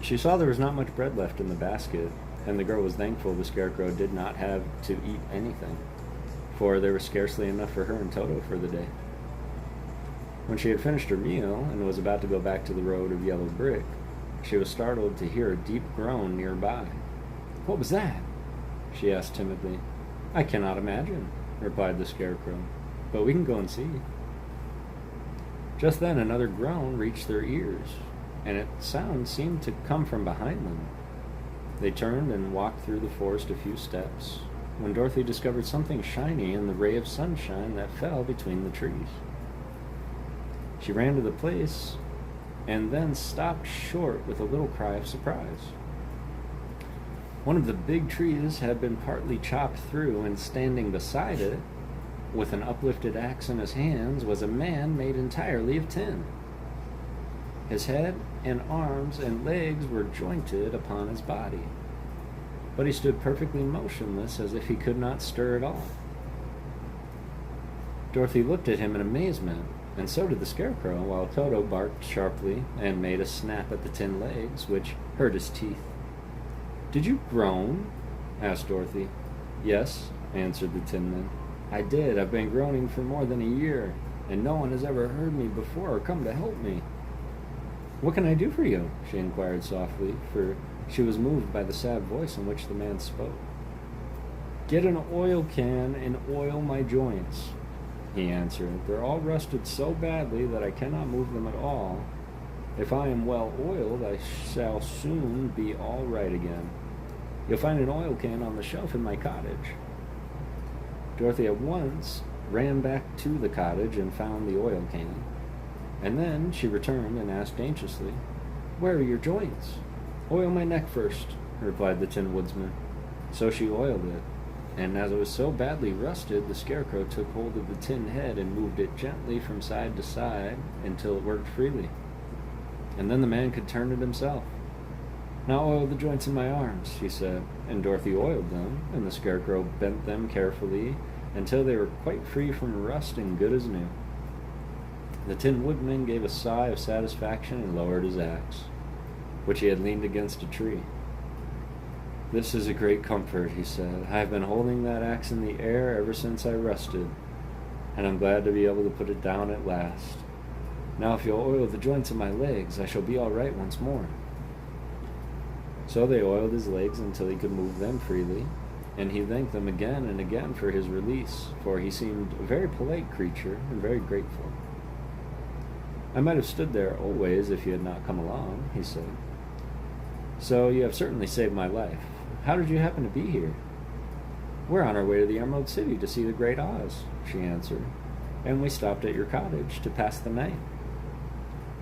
She saw there was not much bread left in the basket, and the girl was thankful the Scarecrow did not have to eat anything, for there was scarcely enough for her and Toto for the day. When she had finished her meal and was about to go back to the road of yellow brick, she was startled to hear a deep groan nearby. "What was that?" she asked timidly. "I cannot imagine," replied the Scarecrow, "but we can go and see." Just then another groan reached their ears, and its sound seemed to come from behind them. They turned and walked through the forest a few steps, when Dorothy discovered something shiny in the ray of sunshine that fell between the trees. She ran to the place, and then stopped short with a little cry of surprise. One of the big trees had been partly chopped through, and standing beside it, with an uplifted axe in his hands, was a man made entirely of tin. His head and arms and legs were jointed upon his body, but he stood perfectly motionless as if he could not stir at all. Dorothy looked at him in amazement, and so did the Scarecrow, while Toto barked sharply and made a snap at the tin legs, which hurt his teeth. "Did you groan?" asked Dorothy. "Yes," answered the Tin Man. "I did. I've been groaning for more than a year, and no one has ever heard me before or come to help me." "What can I do for you?" she inquired softly, for she was moved by the sad voice in which the man spoke. "Get an oil can and oil my joints," he answered. "They're all rusted so badly that I cannot move them at all. If I am well oiled, I shall soon be all right again. You'll find an oil can on the shelf in my cottage." Dorothy at once ran back to the cottage and found the oil can, and then she returned and asked anxiously, "Where are your joints?" "Oil my neck first," replied the Tin Woodsman. So she oiled it, and as it was so badly rusted, the Scarecrow took hold of the tin head and moved it gently from side to side until it worked freely. And then the man could turn it himself. "Now oil the joints in my arms," he said, and Dorothy oiled them, and the Scarecrow bent them carefully until they were quite free from rust and good as new. The Tin Woodman gave a sigh of satisfaction and lowered his axe, which he had leaned against a tree. "This is a great comfort," he said. "I have been holding that axe in the air ever since I rusted, and I'm glad to be able to put it down at last. Now if you'll oil the joints of my legs, I shall be all right once more." So they oiled his legs until he could move them freely, and he thanked them again and again for his release, for he seemed a very polite creature and very grateful. "I might have stood there always if you had not come along," he said. "So you have certainly saved my life. How did you happen to be here?" "We're on our way to the Emerald City to see the Great Oz," she answered, "and we stopped at your cottage to pass the night."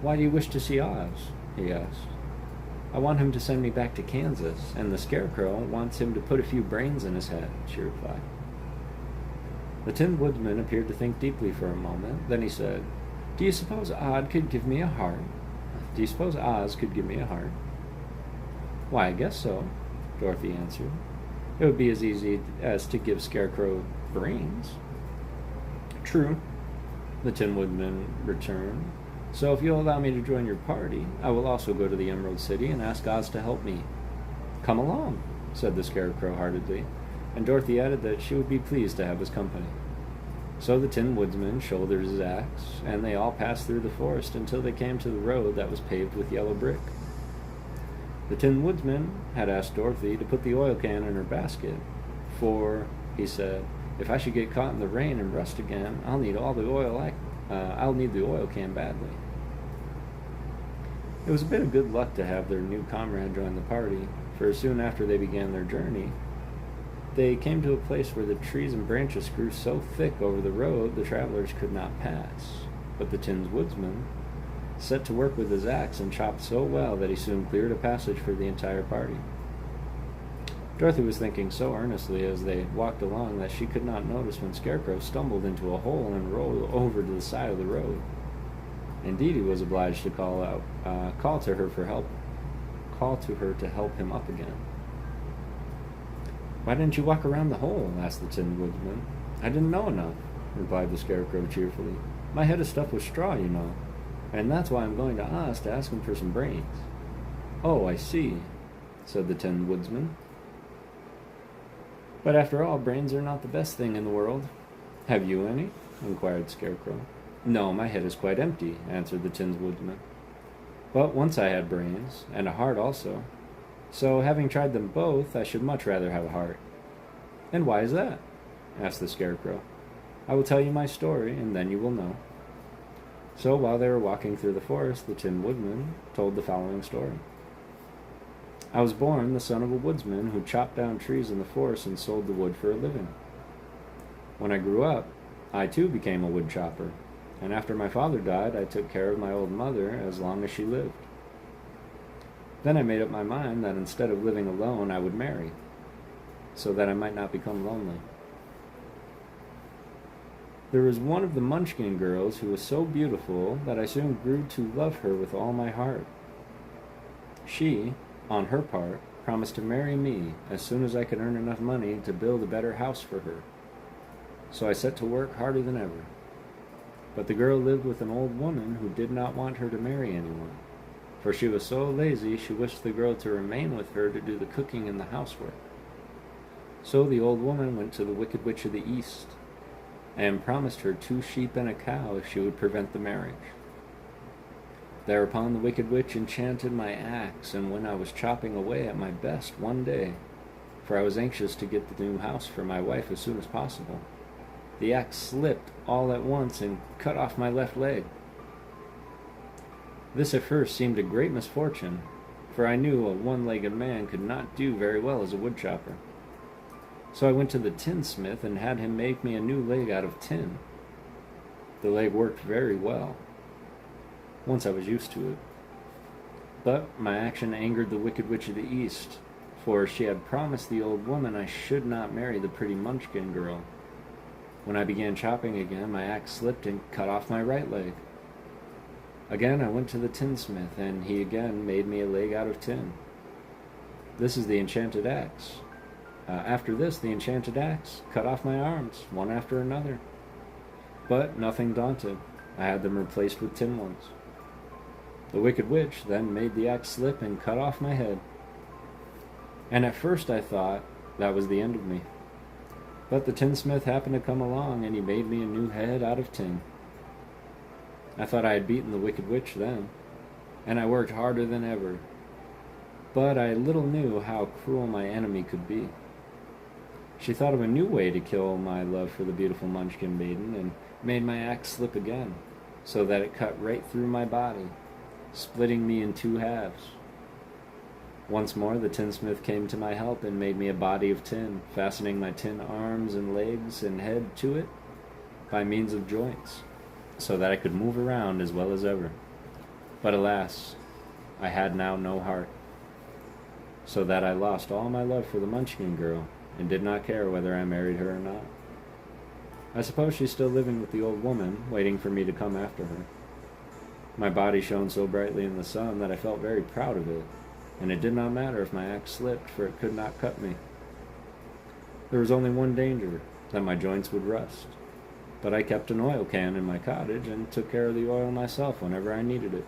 "Why do you wish to see Oz?" he asked. "I want him to send me back to Kansas, and the Scarecrow wants him to put a few brains in his head," she replied. The Tin Woodman appeared to think deeply for a moment. Then he said, "Do you suppose Oz could give me a heart?" "Why, I guess so," Dorothy answered. "It would be as easy as to give Scarecrow brains." "True," the Tin Woodman returned. "So if you'll allow me to join your party, I will also go to the Emerald City and ask Oz to help me." "Come along," said the Scarecrow heartedly, and Dorothy added that she would be pleased to have his company. So the Tin Woodsman shouldered his axe, and they all passed through the forest until they came to the road that was paved with yellow brick. The Tin Woodsman had asked Dorothy to put the oil can in her basket, for, he said, "if I should get caught in the rain and rust again, I'll need the oil can badly." It was a bit of good luck to have their new comrade join the party, for soon after they began their journey, they came to a place where the trees and branches grew so thick over the road the travelers could not pass. But the Tin Woodsman set to work with his axe and chopped so well that he soon cleared a passage for the entire party. Dorothy was thinking so earnestly as they walked along that she could not notice when Scarecrow stumbled into a hole and rolled over to the side of the road. Indeed, he was obliged to call to her to help him up again. "Why didn't you walk around the hole?" asked the Tin Woodman. "I didn't know enough," replied the Scarecrow cheerfully. "My head is stuffed with straw, you know, and that's why I'm going to Oz to ask him for some brains." "Oh, I see," said the Tin Woodsman. "But after all, brains are not the best thing in the world." "Have you any?" inquired Scarecrow. "No, my head is quite empty," answered the Tin Woodman. "But once I had brains, and a heart also. So, having tried them both, I should much rather have a heart." "And why is that?" asked the Scarecrow. "I will tell you my story, and then you will know." So, while they were walking through the forest, the Tin Woodman told the following story. "I was born the son of a woodsman who chopped down trees in the forest and sold the wood for a living. When I grew up, I too became a wood chopper, and after my father died, I took care of my old mother as long as she lived. Then I made up my mind that instead of living alone, I would marry, so that I might not become lonely. There was one of the Munchkin girls who was so beautiful that I soon grew to love her with all my heart. She, on her part, promised to marry me as soon as I could earn enough money to build a better house for her. So I set to work harder than ever. But the girl lived with an old woman who did not want her to marry anyone, for she was so lazy she wished the girl to remain with her to do the cooking and the housework. So the old woman went to the Wicked Witch of the East and promised her 2 sheep and a cow if she would prevent the marriage. Thereupon the Wicked Witch enchanted my axe, and when I was chopping away at my best one day, for I was anxious to get the new house for my wife as soon as possible, the axe slipped all at once and cut off my left leg. This at first seemed a great misfortune, for I knew a one-legged man could not do very well as a woodchopper. So I went to the tinsmith and had him make me a new leg out of tin. The leg worked very well, once I was used to it. But my action angered the Wicked Witch of the East, for she had promised the old woman I should not marry the pretty Munchkin girl. When I began chopping again, my axe slipped and cut off my right leg. Again I went to the tinsmith, and he again made me a leg out of tin. This is the enchanted axe. After this, the enchanted axe cut off my arms, one after another. But nothing daunted, I had them replaced with tin ones. The Wicked Witch then made the axe slip and cut off my head. And at first I thought that was the end of me. But the tinsmith happened to come along, and he made me a new head out of tin. I thought I had beaten the Wicked Witch then, and I worked harder than ever. But I little knew how cruel my enemy could be. She thought of a new way to kill my love for the beautiful Munchkin maiden, and made my axe slip again, so that it cut right through my body, splitting me in 2 halves. Once more the tinsmith came to my help and made me a body of tin, fastening my tin arms and legs and head to it by means of joints, so that I could move around as well as ever. But alas, I had now no heart, so that I lost all my love for the Munchkin girl, and did not care whether I married her or not. I suppose she's still living with the old woman, waiting for me to come after her. My body shone so brightly in the sun that I felt very proud of it, and it did not matter if my axe slipped, for it could not cut me. There was only one danger, that my joints would rust. But I kept an oil can in my cottage, and took care of the oil myself whenever I needed it.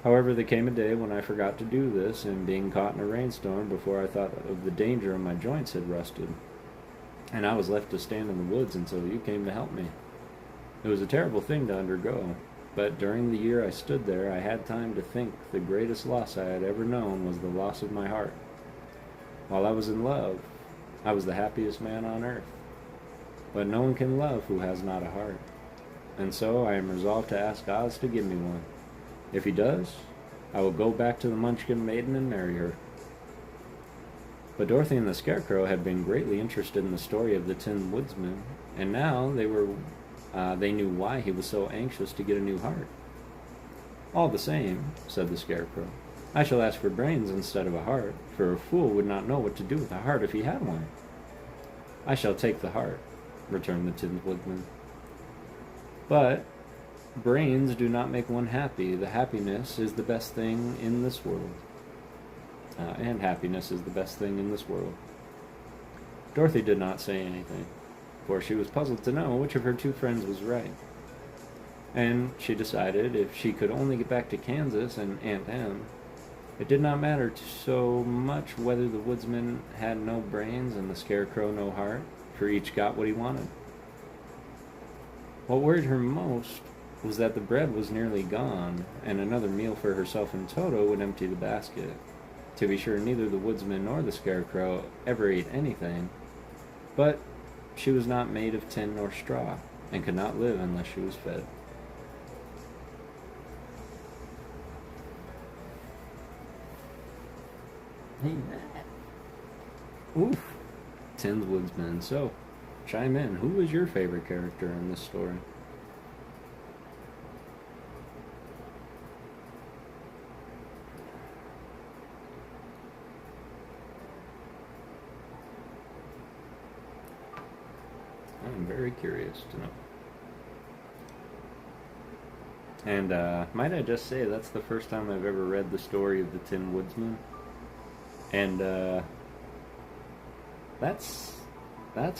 However, there came a day when I forgot to do this, and being caught in a rainstorm before I thought of the danger my joints had rusted, and I was left to stand in the woods until you came to help me. It was a terrible thing to undergo, but during the year I stood there, I had time to think the greatest loss I had ever known was the loss of my heart. While I was in love, I was the happiest man on earth. But no one can love who has not a heart, and so I am resolved to ask Oz to give me one. If he does, I will go back to the Munchkin maiden and marry her. But Dorothy and the Scarecrow had been greatly interested in the story of the Tin Woodsman, and now they knew why he was so anxious to get a new heart. "All the same," said the Scarecrow, I shall ask for brains instead of a heart, for a fool would not know what to do with a heart if he had one. I shall take the heart, returned the Tin Woodman. But brains do not make one happy. The happiness is the best thing in this world. And happiness is the best thing in this world. Dorothy did not say anything, for she was puzzled to know which of her two friends was right. And she decided if she could only get back to Kansas and Aunt Em, it did not matter so much whether the woodsman had no brains and the scarecrow no heart, for each got what he wanted. What worried her most was that the bread was nearly gone, and another meal for herself and Toto would empty the basket. To be sure, neither the woodsman nor the scarecrow ever ate anything, but she was not made of tin nor straw, and could not live unless she was fed. Hey, Matt. Oof. Tin's Woodsman. So, chime in. Who was your favorite character in this story? I'm very curious to know. And might I just say, that's the first time I've ever read the story of the Tin Woodsman. And that's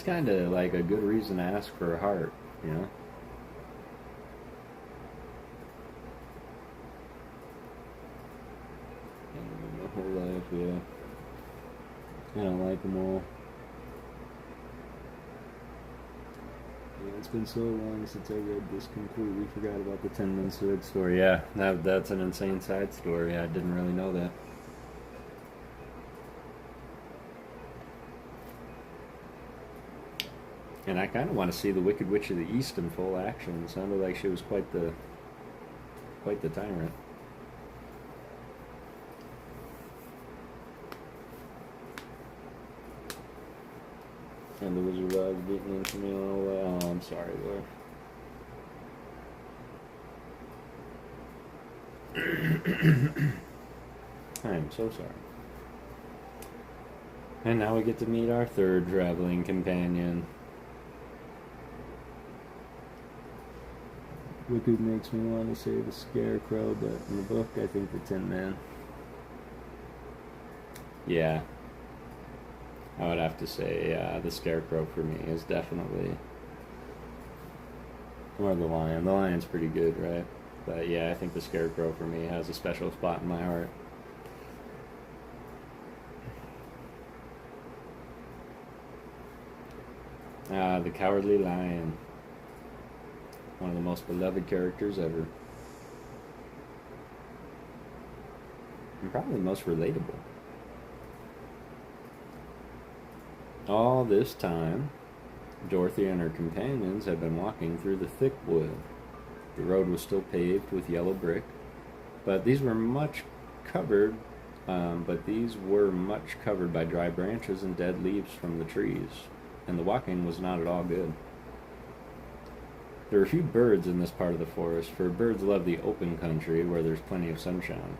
kind of like a good reason to ask for a heart, you know? And my whole life, yeah. I don't like them all. It's been so long since I read this, completely forgot about the Tin Man Sword story. Yeah, that's an insane side story. I didn't really know that. And I kind of want to see the Wicked Witch of the East in full action. It sounded like she was quite the tyrant. And the Wizard of Oz beating into me all the way. Oh, I'm sorry, Lord. I am so sorry. And now we get to meet our third traveling companion. Wicked makes me want to say the Scarecrow, but in the book I think the Tin Man. Yeah. I would have to say the Scarecrow for me is definitely... Or the Lion. The Lion's pretty good, right? But yeah, I think the Scarecrow for me has a special spot in my heart. The Cowardly Lion. One of the most beloved characters ever. And probably most relatable. All this time, Dorothy and her companions had been walking through the thick wood. The road was still paved with yellow brick, but these were much covered by dry branches and dead leaves from the trees, and the walking was not at all good. There were few birds in this part of the forest, for birds love the open country where there's plenty of sunshine.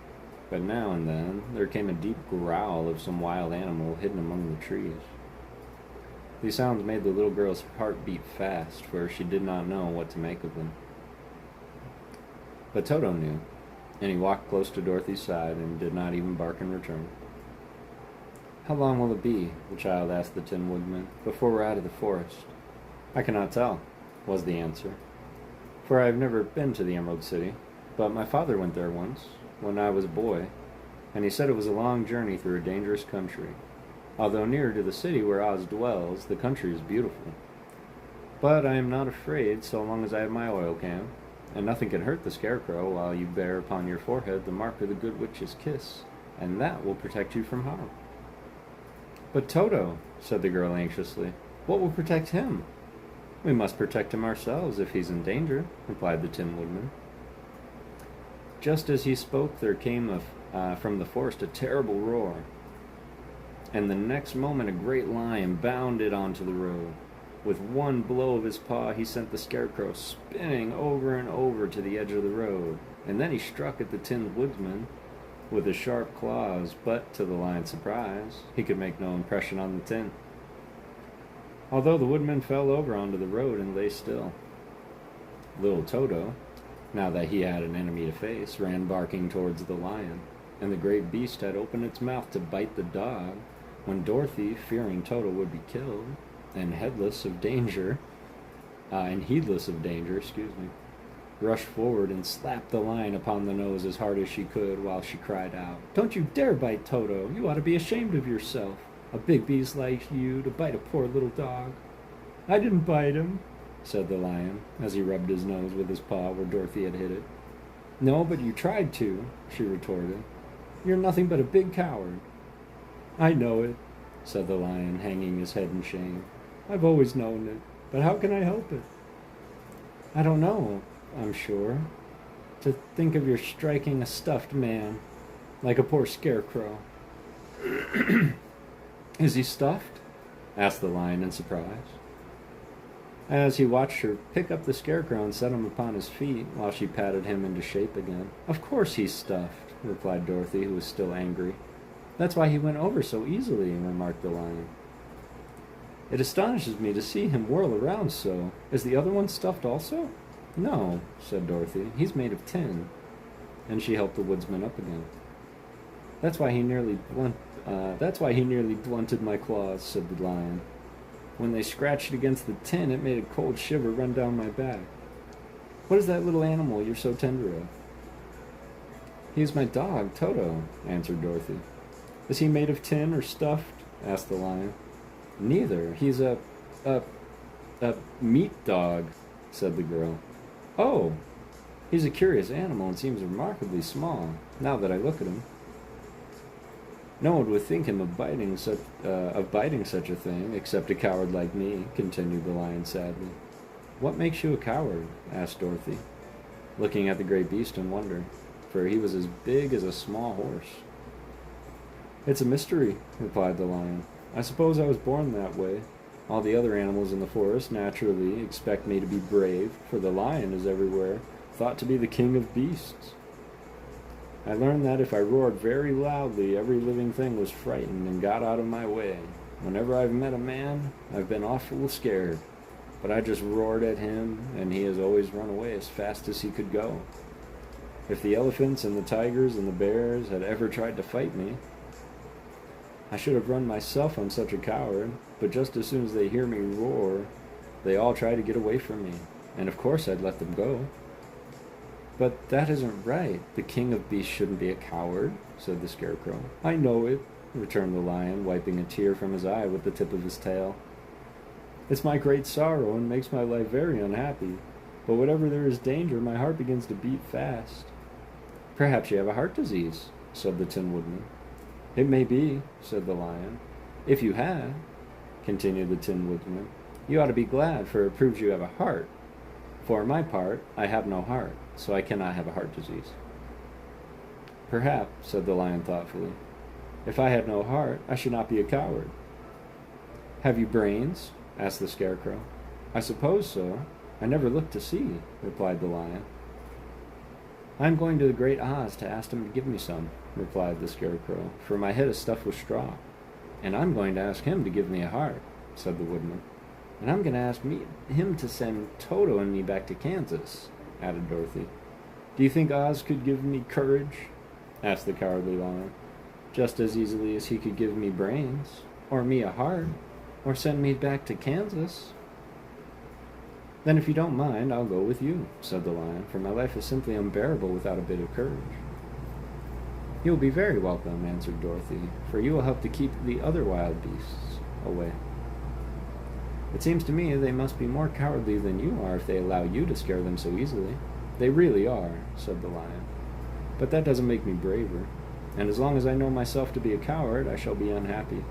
But now and then, there came a deep growl of some wild animal hidden among the trees. These sounds made the little girl's heart beat fast, for she did not know what to make of them. But Toto knew, and he walked close to Dorothy's side and did not even bark in return. "How long will it be," the child asked the Tin Woodman, "before we're out of the forest?" "I cannot tell," was the answer, "for I have never been to the Emerald City, but my father went there once, when I was a boy, and he said it was a long journey through a dangerous country. Although nearer to the city where Oz dwells, the country is beautiful. But I am not afraid so long as I have my oil can, and nothing can hurt the Scarecrow while you bear upon your forehead the mark of the Good Witch's kiss, and that will protect you from harm." "But Toto," said the girl anxiously, "what will protect him?" "We must protect him ourselves if he's in danger," replied the Tin Woodman. Just as he spoke, there came from the forest a terrible roar, and the next moment a great lion bounded onto the road. With one blow of his paw, he sent the Scarecrow spinning over and over to the edge of the road, and then he struck at the Tin Woodsman, with his sharp claws, but to the lion's surprise, he could make no impression on the tin. Although the woodman fell over onto the road and lay still. Little Toto, now that he had an enemy to face, ran barking towards the lion, and the great beast had opened its mouth to bite the dog, when Dorothy, fearing Toto would be killed, and heedless of danger, rushed forward and slapped the lion upon the nose as hard as she could while she cried out, "Don't you dare bite Toto! You ought to be ashamed of yourself! A big beast like you to bite a poor little dog!" "I didn't bite him," said the lion, as he rubbed his nose with his paw where Dorothy had hit it. "No, but you tried to," she retorted. "You're nothing but a big coward." "I know it," said the lion, hanging his head in shame. "I've always known it, but how can I help it?" "I don't know, I'm sure. To think of your striking a stuffed man, like a poor scarecrow." "Is he stuffed?" asked the lion in surprise, as he watched her pick up the scarecrow and set him upon his feet while she patted him into shape again. "Of course he's stuffed," replied Dorothy, who was still angry. "That's why he went over so easily," remarked the lion. "It astonishes me to see him whirl around so. Is the other one stuffed also?" "No," said Dorothy. "He's made of tin." And she helped the woodsman up again. That's why he nearly blunted my claws," said the lion. "When they scratched against the tin, it made a cold shiver run down my back. What is that little animal you're so tender of?" "He is my dog, Toto," answered Dorothy. "Is he made of tin or stuffed?" asked the lion. "Neither. He's a meat dog," said the girl. "Oh, he's a curious animal and seems remarkably small, now that I look at him." "No one would think him of biting such a thing, except a coward like me," continued the lion sadly. "What makes you a coward?" asked Dorothy, looking at the great beast in wonder, for he was as big as a small horse. "It's a mystery," replied the lion. "I suppose I was born that way. All the other animals in the forest naturally expect me to be brave, for the lion is everywhere thought to be the king of beasts. I learned that if I roared very loudly, every living thing was frightened and got out of my way. Whenever I've met a man, I've been awful scared, but I just roared at him, and he has always run away as fast as he could go. If the elephants and the tigers and the bears had ever tried to fight me, I should have run myself. I'm such a coward, but just as soon as they hear me roar, they all try to get away from me, and of course I'd let them go." "But that isn't right. The king of beasts shouldn't be a coward," said the scarecrow. "I know it," returned the lion, wiping a tear from his eye with the tip of his tail. "It's my great sorrow and makes my life very unhappy, but whenever there is danger, my heart begins to beat fast." "Perhaps you have a heart disease," said the Tin Woodman. "It may be," said the lion. "If you have," continued the Tin Woodman, "you ought to be glad, for it proves you have a heart. For my part, I have no heart, so I cannot have a heart disease." "Perhaps," said the lion thoughtfully, "if I had no heart, I should not be a coward." "Have you brains?" asked the scarecrow. "I suppose so. I never looked to see," replied the lion. "I am going to the great Oz to ask him to give me some," replied the scarecrow, "for my head is stuffed with straw. "And I'm going to ask him to give me a heart," said the woodman. "And I'm going to ask him to send Toto and me back to Kansas," added Dorothy. "Do you think Oz could give me courage?" asked the cowardly lion. "Just as easily as he could give me brains, or me a heart, or send me back to Kansas." "Then if you don't mind, I'll go with you," said the lion, "for my life is simply unbearable without a bit of courage." "You will be very welcome," answered Dorothy, "for you will help to keep the other wild beasts away. It seems to me they must be more cowardly than you are if they allow you to scare them so easily." "They really are," said the lion, "but that doesn't make me braver, and as long as I know myself to be a coward, I shall be unhappy."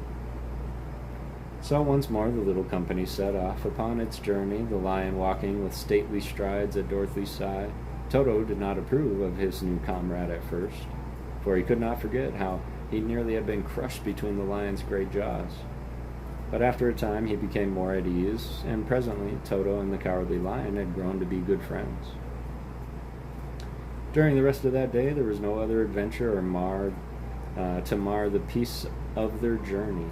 So once more the little company set off upon its journey, the lion walking with stately strides at Dorothy's side. Toto did not approve of his new comrade at first, for he could not forget how he nearly had been crushed between the lion's great jaws. But after a time he became more at ease, and presently Toto and the cowardly lion had grown to be good friends. During the rest of that day, there was no other adventure to mar the peace of their journey.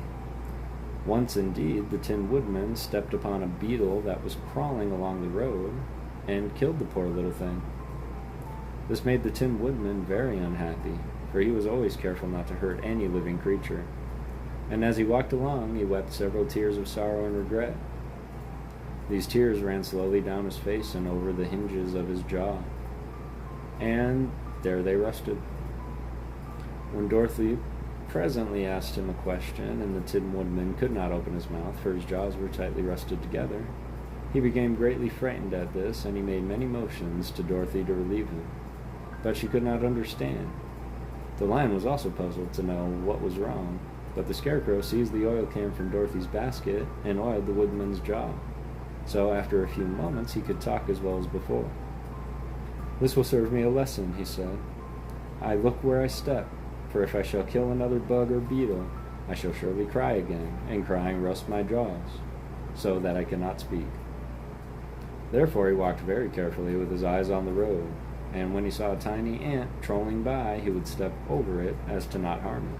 Once, indeed, the Tin Woodman stepped upon a beetle that was crawling along the road and killed the poor little thing. This made the Tin Woodman very unhappy, for he was always careful not to hurt any living creature. And as he walked along, he wept several tears of sorrow and regret. These tears ran slowly down his face and over the hinges of his jaw. And there they rested. When Dorothy presently asked him a question, and the Tin Woodman could not open his mouth, for his jaws were tightly rested together, he became greatly frightened at this, and he made many motions to Dorothy to relieve him. But she could not understand. The Lion was also puzzled to know what was wrong, but the Scarecrow seized the oil can from Dorothy's basket and oiled the Woodman's jaw. So after a few moments he could talk as well as before. "This will serve me a lesson," he said. "I look where I step, for if I shall kill another bug or beetle, I shall surely cry again, and crying rust my jaws, so that I cannot speak." Therefore he walked very carefully with his eyes on the road, and when he saw a tiny ant trolling by, he would step over it as to not harm it.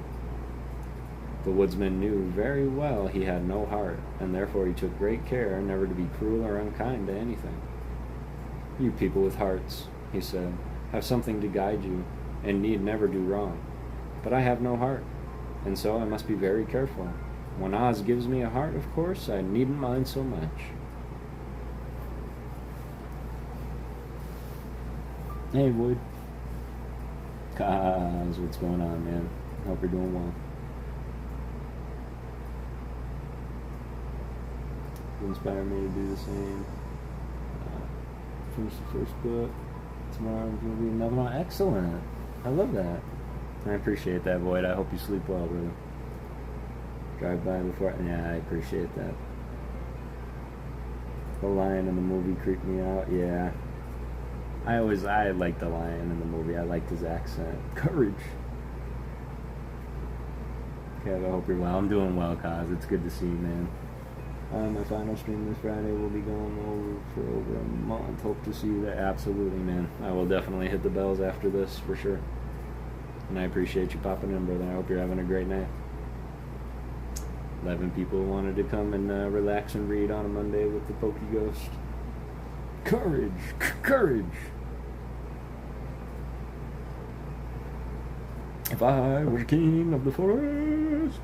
The woodsman knew very well he had no heart, and therefore he took great care never to be cruel or unkind to anything. "You people with hearts," he said, "have something to guide you, and need never do wrong. But I have no heart, and so I must be very careful. When Oz gives me a heart, of course, I needn't mind so much." Hey, Wood. Cause, what's going on, man? Hope you're doing well. You inspired me to do the same. Finish the first book. Tomorrow I'm going to be another one. Excellent. I love that. I appreciate that, Void. I hope you sleep well, brother. Drive by before. Yeah, I appreciate that. The lion in the movie creeped me out. Yeah. I liked the lion in the movie. I liked his accent. Courage. Kev, I hope you're well. I'm doing well, Kaz. It's good to see you, man. My final stream this Friday will be going over for over a month. Hope to see you there. Absolutely, man. I will definitely hit the bells after this, for sure. And I appreciate you popping in, brother. I hope you're having a great night. 11 people wanted to come and relax and read on a Monday with the Pokey Ghost. Courage! Courage! If I were king of the forest.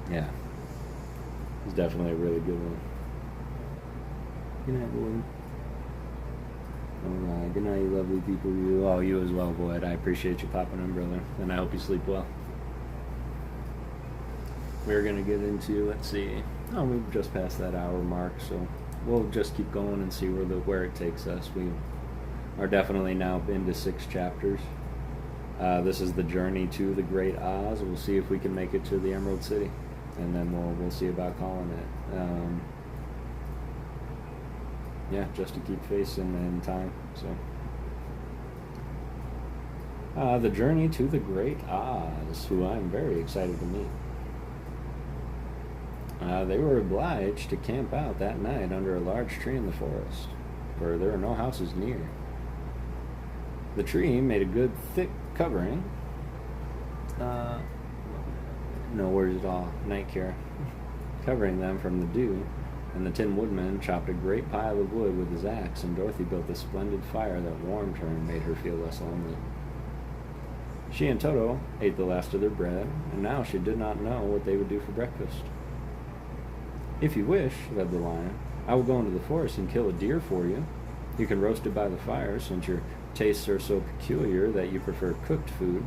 Yeah. It's definitely a really good one. Good night, Boyd. Alright, good night, you lovely people. You as well, Boyd. I appreciate you popping in, brother. And I hope you sleep well. We're going to get into, let's see. Oh, we've just passed that hour mark, so we'll just keep going and see where it takes us. We are definitely now into 6 chapters. This is the journey to the Great Oz. We'll see if we can make it to the Emerald City, and then we'll see about calling it. Yeah, just to keep facing in time. So, the journey to the Great Oz, who I'm very excited to meet. They were obliged to camp out that night under a large tree in the forest, for there are no houses near. The tree made a good thick covering. No words at all. Night care. Covering them from the dew, and the Tin Woodman chopped a great pile of wood with his axe, and Dorothy built a splendid fire that warmed her and made her feel less lonely. She and Toto ate the last of their bread, and now she did not know what they would do for breakfast. "If you wish," said the lion, "I will go into the forest and kill a deer for you. You can roast it by the fire, since your tastes are so peculiar that you prefer cooked food,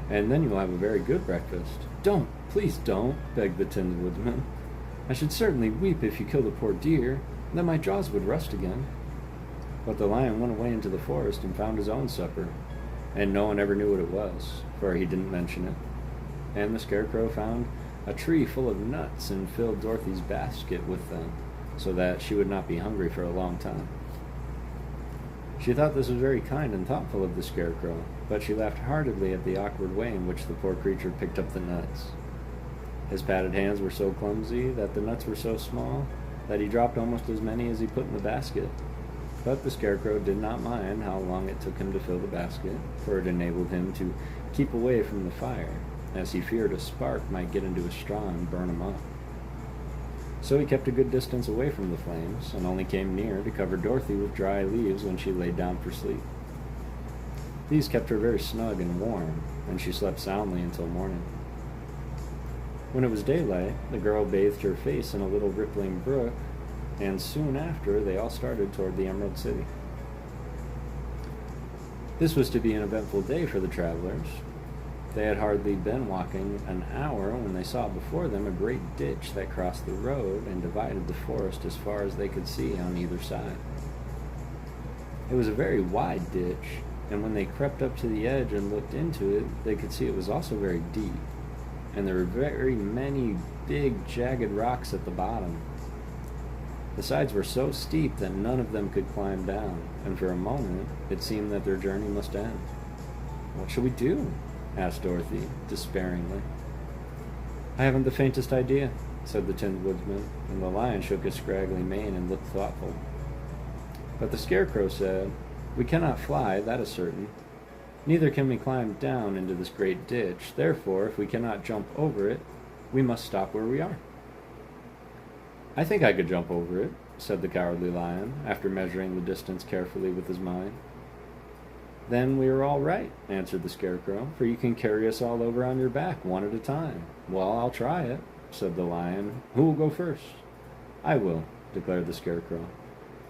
and then you will have a very good breakfast." "Don't, please don't," begged the Tin Woodman. "I should certainly weep if you killed a poor deer, then my jaws would rust again." But the lion went away into the forest and found his own supper, and no one ever knew what it was, for he didn't mention it. And the Scarecrow found a tree full of nuts and filled Dorothy's basket with them, so that she would not be hungry for a long time. She thought this was very kind and thoughtful of the Scarecrow, but she laughed heartily at the awkward way in which the poor creature picked up the nuts. His padded hands were so clumsy that the nuts were so small that he dropped almost as many as he put in the basket. But the Scarecrow did not mind how long it took him to fill the basket, for it enabled him to keep away from the fire, as he feared a spark might get into his straw and burn him up. So he kept a good distance away from the flames, and only came near to cover Dorothy with dry leaves when she laid down for sleep. These kept her very snug and warm, and she slept soundly until morning. When it was daylight, the girl bathed her face in a little rippling brook, and soon after they all started toward the Emerald City. This was to be an eventful day for the travelers. They had hardly been walking an hour when they saw before them a great ditch that crossed the road and divided the forest as far as they could see on either side. It was a very wide ditch, and when they crept up to the edge and looked into it, they could see it was also very deep, and there were very many big, jagged rocks at the bottom. The sides were so steep that none of them could climb down, and for a moment it seemed that their journey must end. "What shall we do?" asked Dorothy, despairingly. "I haven't the faintest idea," said the Tin Woodman, and the Lion shook his scraggly mane and looked thoughtful. But the Scarecrow said, "We cannot fly, that is certain. Neither can we climb down into this great ditch. Therefore, if we cannot jump over it, we must stop where we are." "I think I could jump over it," said the Cowardly Lion, after measuring the distance carefully with his mind. "Then we are all right," answered the Scarecrow, "for you can carry us all over on your back, one at a time." "Well, I'll try it," said the Lion. "Who will go first?" "I will," declared the Scarecrow.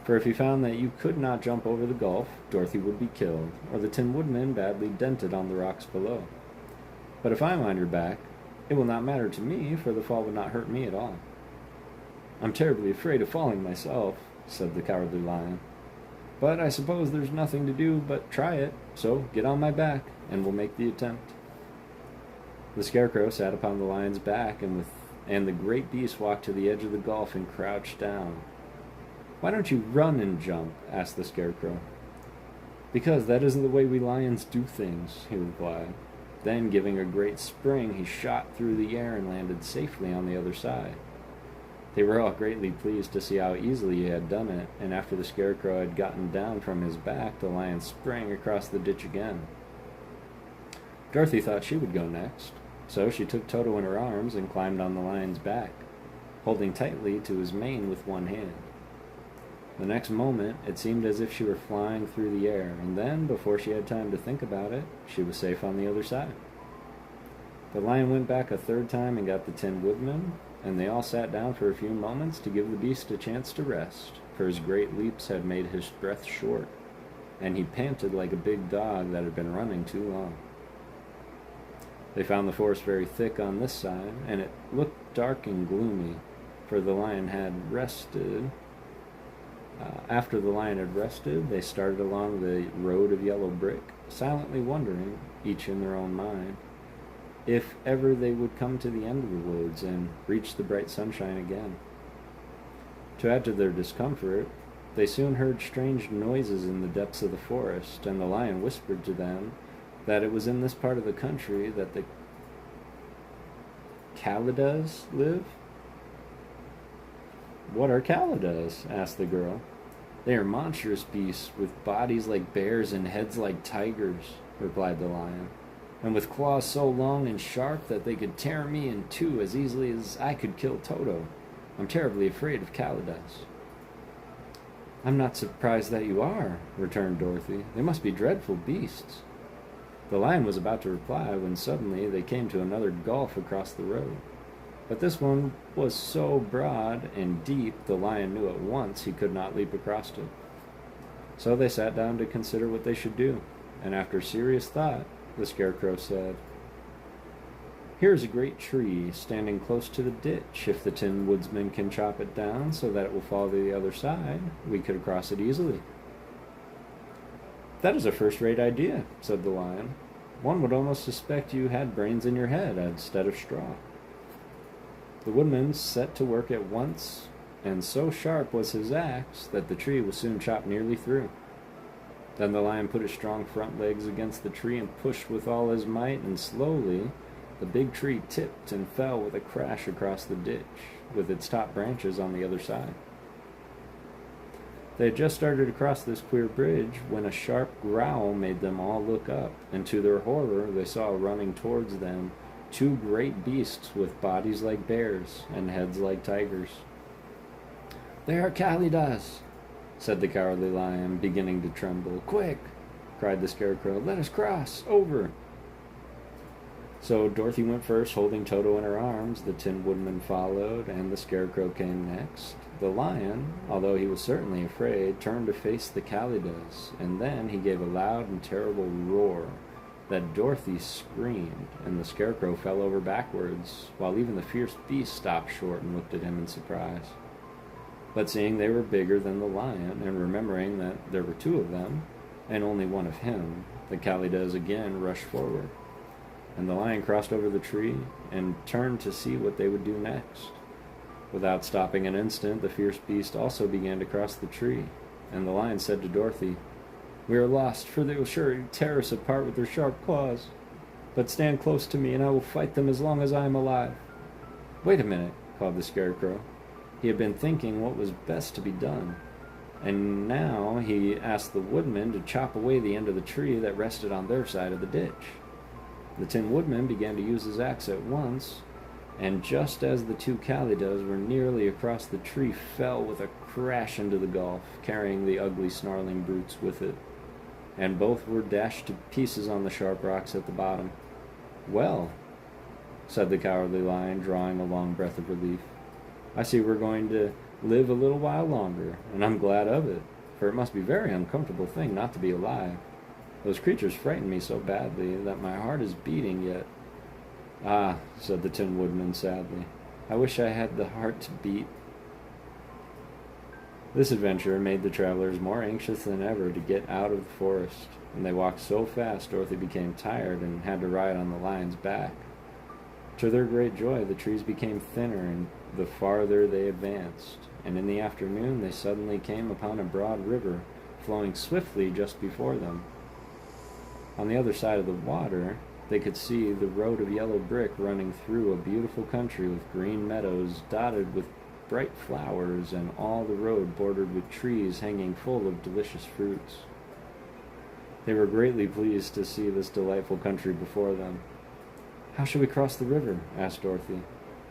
"For if he found that you could not jump over the gulf, Dorothy would be killed, or the Tin Woodman badly dented on the rocks below. But if I am on your back, it will not matter to me, for the fall would not hurt me at all." "I'm terribly afraid of falling myself," said the Cowardly Lion. "But I suppose there's nothing to do but try it, so get on my back, and we'll make the attempt." The Scarecrow sat upon the Lion's back, and the great beast walked to the edge of the gulf and crouched down. "Why don't you run and jump?" asked the Scarecrow. "Because that isn't the way we lions do things," he replied. Then, giving a great spring, he shot through the air and landed safely on the other side. They were all greatly pleased to see how easily he had done it, and after the Scarecrow had gotten down from his back, the Lion sprang across the ditch again. Dorothy thought she would go next, so she took Toto in her arms and climbed on the Lion's back, holding tightly to his mane with one hand. The next moment, it seemed as if she were flying through the air, and then, before she had time to think about it, she was safe on the other side. The Lion went back a third time and got the Tin Woodman, and they all sat down for a few moments to give the beast a chance to rest, for his great leaps had made his breath short, and he panted like a big dog that had been running too long. They found the forest very thick on this side, and it looked dark and gloomy, for the Lion had rested. After the Lion had rested, they started along the road of yellow brick, silently wondering, each in their own mind, if ever they would come to the end of the woods and reach the bright sunshine again. To add to their discomfort, they soon heard strange noises in the depths of the forest, and the Lion whispered to them that it was in this part of the country that the Kalidas live. "What are Kalidas?" asked the girl. "They are monstrous beasts with bodies like bears and heads like tigers," replied the Lion, "and with claws so long and sharp that they could tear me in two as easily as I could kill Toto. I'm terribly afraid of Kalidas." "I'm not surprised that you are," returned Dorothy. "They must be dreadful beasts." The Lion was about to reply when suddenly they came to another gulf across the road. But this one was so broad and deep the Lion knew at once he could not leap across it. So they sat down to consider what they should do, and after serious thought, the Scarecrow said, "Here is a great tree standing close to the ditch. If the Tin Woodsman can chop it down so that it will fall to the other side, we could cross it easily." "That is a first-rate idea," said the Lion. "One would almost suspect you had brains in your head instead of straw." The Woodman set to work at once, and so sharp was his axe that the tree was soon chopped nearly through. Then the Lion put his strong front legs against the tree and pushed with all his might, and slowly the big tree tipped and fell with a crash across the ditch, with its top branches on the other side. They had just started to cross this queer bridge when a sharp growl made them all look up, and to their horror they saw running towards them two great beasts with bodies like bears and heads like tigers. "They are Kalidas," said the Cowardly Lion, beginning to tremble. "Quick!" cried the Scarecrow. "Let us cross! Over!" So Dorothy went first, holding Toto in her arms. The Tin Woodman followed, and the Scarecrow came next. The lion, although he was certainly afraid, turned to face the Kalidas, and then he gave a loud and terrible roar that Dorothy screamed, and the Scarecrow fell over backwards, while even the fierce beast stopped short and looked at him in surprise. But seeing they were bigger than the lion, and remembering that there were two of them, and only one of him, the Kalidas again rushed forward. And the lion crossed over the tree and turned to see what they would do next. Without stopping an instant, the fierce beast also began to cross the tree, and the lion said to Dorothy, "We are lost, for they will surely tear us apart with their sharp claws. But stand close to me, and I will fight them as long as I am alive." "Wait a minute," called the Scarecrow. He had been thinking what was best to be done, and now he asked the Woodman to chop away the end of the tree that rested on their side of the ditch. The Tin Woodman began to use his axe at once, and just as the two Kalidas were nearly across, the tree fell with a crash into the gulf, carrying the ugly, snarling brutes with it, and both were dashed to pieces on the sharp rocks at the bottom. "Well," said the Cowardly Lion, drawing a long breath of relief, "I see we're going to live a little while longer, and I'm glad of it, for it must be a very uncomfortable thing not to be alive. Those creatures frightened me so badly that my heart is beating yet." "Ah," said the Tin Woodman sadly, "I wish I had the heart to beat." This adventure made the travelers more anxious than ever to get out of the forest, and they walked so fast Dorothy became tired and had to ride on the lion's back. To their great joy, the trees became thinner and the farther they advanced, and in the afternoon they suddenly came upon a broad river flowing swiftly just before them. On the other side of the water, they could see the road of yellow brick running through a beautiful country with green meadows dotted with bright flowers, and all the road bordered with trees hanging full of delicious fruits. They were greatly pleased to see this delightful country before them. "How shall we cross the river?" asked Dorothy.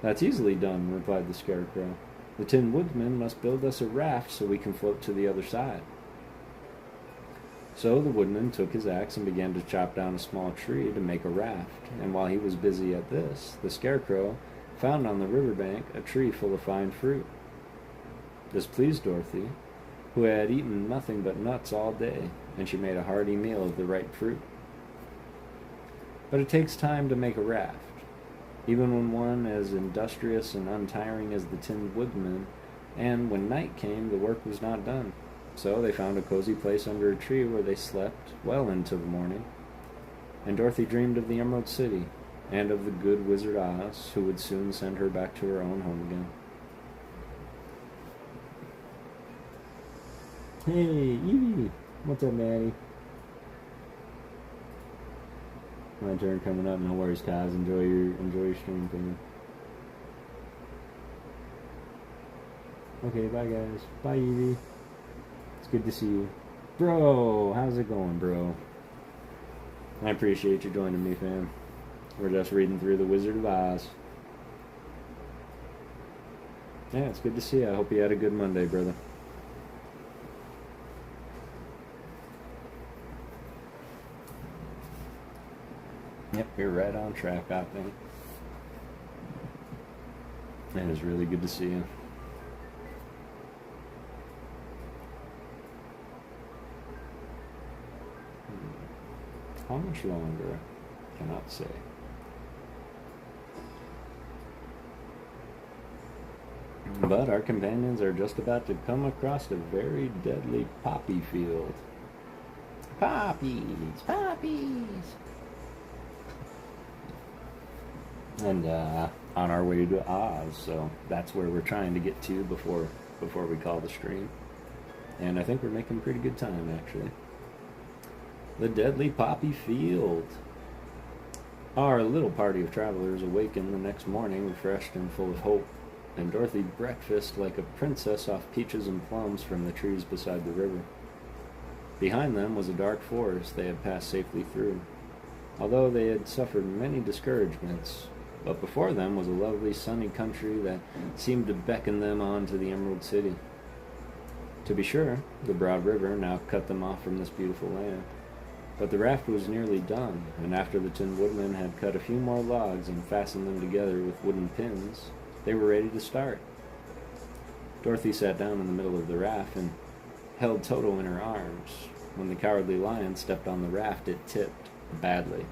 "That's easily done," replied the Scarecrow. "The Tin Woodman must build us a raft so we can float to the other side." So the Woodman took his axe and began to chop down a small tree to make a raft, and while he was busy at this, the Scarecrow found on the riverbank a tree full of fine fruit. This pleased Dorothy, who had eaten nothing but nuts all day, and she made a hearty meal of the ripe fruit. But it takes time to make a raft, even when one as industrious and untiring as the Tin Woodman, and when night came, the work was not done. So they found a cozy place under a tree where they slept well into the morning, and Dorothy dreamed of the Emerald City, and of the good Wizard Oz, who would soon send her back to her own home again. "Hey, Evie! What's up, Maddie?" My turn coming up. No worries, Kaz. Enjoy your stream, thing. Okay, bye, guys. Bye, Evie. It's good to see you. Bro, how's it going, bro? I appreciate you joining me, fam. We're just reading through The Wizard of Oz. Yeah, it's good to see you. I hope you had a good Monday, brother. Yep, you're right on track, I think. It is really good to see you. How much longer? Cannot say. But our companions are just about to come across a very deadly poppy field. Poppies! Poppies! And on our way to Oz, so that's where we're trying to get to before we call the stream. And I think we're making pretty good time, actually. The deadly poppy field. Our little party of travelers awakened the next morning refreshed and full of hope. and Dorothy breakfasted like a princess off peaches and plums from the trees beside the river. Behind them was a dark forest they had passed safely through, although they had suffered many discouragements. But before them was a lovely sunny country that seemed to beckon them on to the Emerald City. To be sure, the broad river now cut them off from this beautiful land. But the raft was nearly done, and after the Tin Woodman had cut a few more logs and fastened them together with wooden pins, they were ready to start. Dorothy sat down in the middle of the raft and held Toto in her arms. When the Cowardly Lion stepped on the raft, it tipped badly,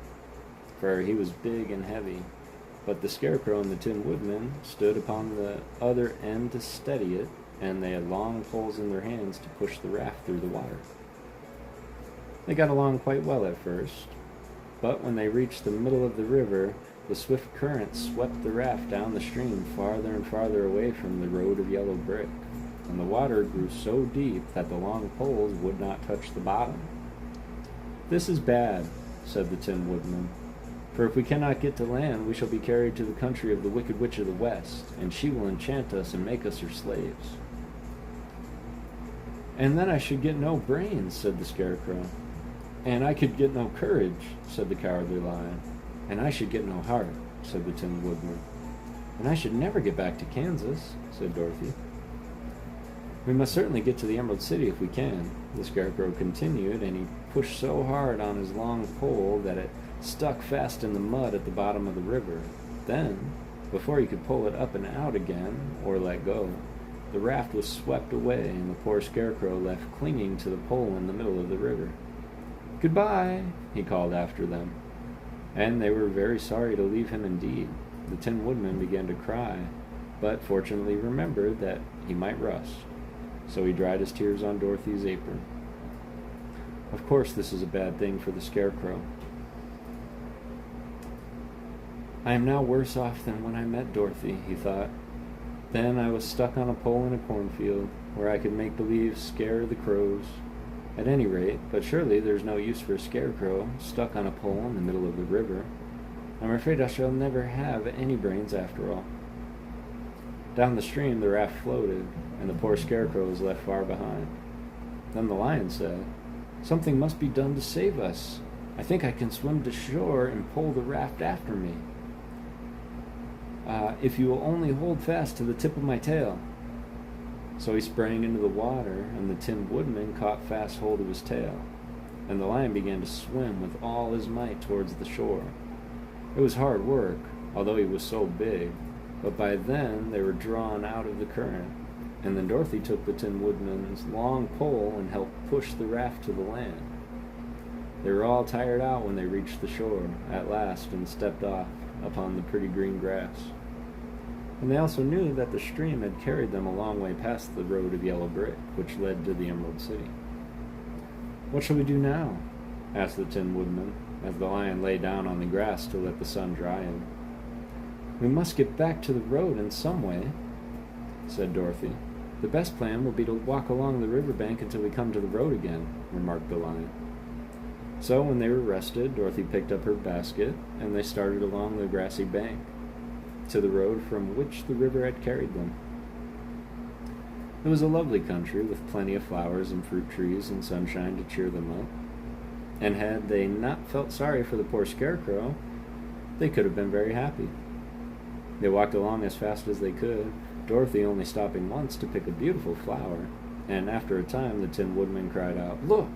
for he was big and heavy. But the Scarecrow and the Tin Woodman stood upon the other end to steady it, and they had long poles in their hands to push the raft through the water. They got along quite well at first, but when they reached the middle of the river, the swift current swept the raft down the stream farther and farther away from the road of yellow brick, and the water grew so deep that the long poles would not touch the bottom. "This is bad," said the Tin Woodman, "for if we cannot get to land, we shall be carried to the country of the Wicked Witch of the West, and she will enchant us and make us her slaves." "And then I should get no brains," said the Scarecrow. "And I could get no courage," said the Cowardly Lion. "And I should get no heart," said the Tin Woodman. "And I should never get back to Kansas," said Dorothy. "We must certainly get to the Emerald City if we can," the Scarecrow continued, and he pushed so hard on his long pole that it stuck fast in the mud at the bottom of the river. Then, before he could pull it up and out again, or let go, the raft was swept away, and the poor Scarecrow left clinging to the pole in the middle of the river. "Goodbye," he called after them. And they were very sorry to leave him indeed. The Tin Woodman began to cry, but fortunately remembered that he might rust. So he dried his tears on Dorothy's apron. Of course this is a bad thing for the Scarecrow. "I am now worse off than when I met Dorothy," he thought. "Then I was stuck on a pole in a cornfield, where I could make believe scare the crows. At any rate, but surely there's no use for a Scarecrow stuck on a pole in the middle of the river. I'm afraid I shall never have any brains after all." Down the stream the raft floated, and the poor Scarecrow was left far behind. Then the Lion said, "Something must be done to save us. I think I can swim to shore and pull the raft after me. If you will only hold fast to the tip of my tail." So he sprang into the water, and the Tin Woodman caught fast hold of his tail, and the Lion began to swim with all his might towards the shore. It was hard work, although he was so big, but by then they were drawn out of the current, and then Dorothy took the Tin Woodman's long pole and helped push the raft to the land. They were all tired out when they reached the shore at last and stepped off upon the pretty green grass. And they also knew that the stream had carried them a long way past the road of yellow brick, which led to the Emerald City. "What shall we do now?" asked the Tin Woodman, as the Lion lay down on the grass to let the sun dry him. "We must get back to the road in some way," said Dorothy. "The best plan will be to walk along the riverbank until we come to the road again," remarked the Lion. So when they were rested, Dorothy picked up her basket, and they started along the grassy bank to the road from which the river had carried them. It was a lovely country with plenty of flowers and fruit trees and sunshine to cheer them up, and had they not felt sorry for the poor Scarecrow, they could have been very happy. They walked along as fast as they could, Dorothy only stopping once to pick a beautiful flower, and after a time the Tin Woodman cried out, "Look!"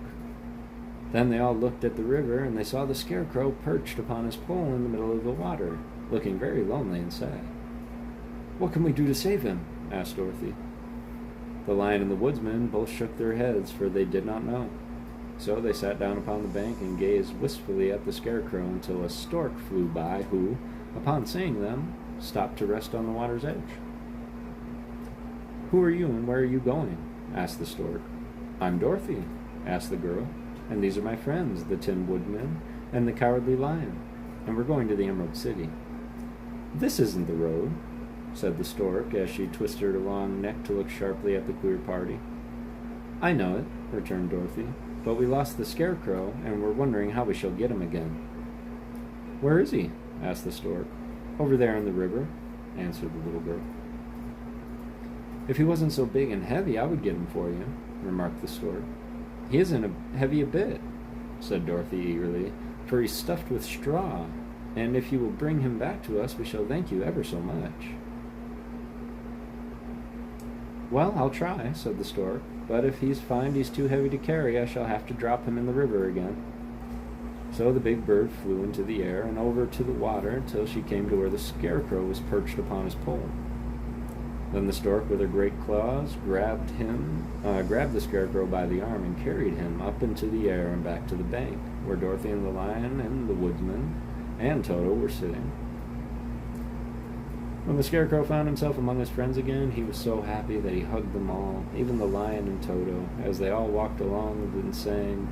Then they all looked at the river, and they saw the Scarecrow perched upon his pole in the middle of the water, looking very lonely and sad. "What can we do to save him?" asked Dorothy. The Lion and the Woodsman both shook their heads, for they did not know. So they sat down upon the bank and gazed wistfully at the Scarecrow until a stork flew by, who, upon seeing them, stopped to rest on the water's edge. "Who are you, and where are you going?" asked the stork. "I'm Dorothy," asked the girl, "and these are my friends, the Tin Woodman and the Cowardly Lion, and we're going to the Emerald City." "This isn't the road," said the stork, as she twisted her long neck to look sharply at the queer party. "I know it," returned Dorothy, "but we lost the Scarecrow, and we're wondering how we shall get him again." "Where is he?" asked the stork. "Over there in the river," answered the little girl. If he wasn't so big and heavy, I would get him for you, remarked the stork. He isn't heavy a bit, said Dorothy eagerly, for he's stuffed with straw, and if you will bring him back to us, we shall thank you ever so much. Well, I'll try, said the stork, but if he's too heavy to carry, I shall have to drop him in the river again. So the big bird flew into the air and over to the water until she came to where the scarecrow was perched upon his pole. Then the stork, with her great claws, grabbed the scarecrow by the arm and carried him up into the air and back to the bank, where Dorothy and the lion and the woodsman and Toto were sitting. When the scarecrow found himself among his friends again, he was so happy that he hugged them all, even the lion and Toto, as they all walked along and sang,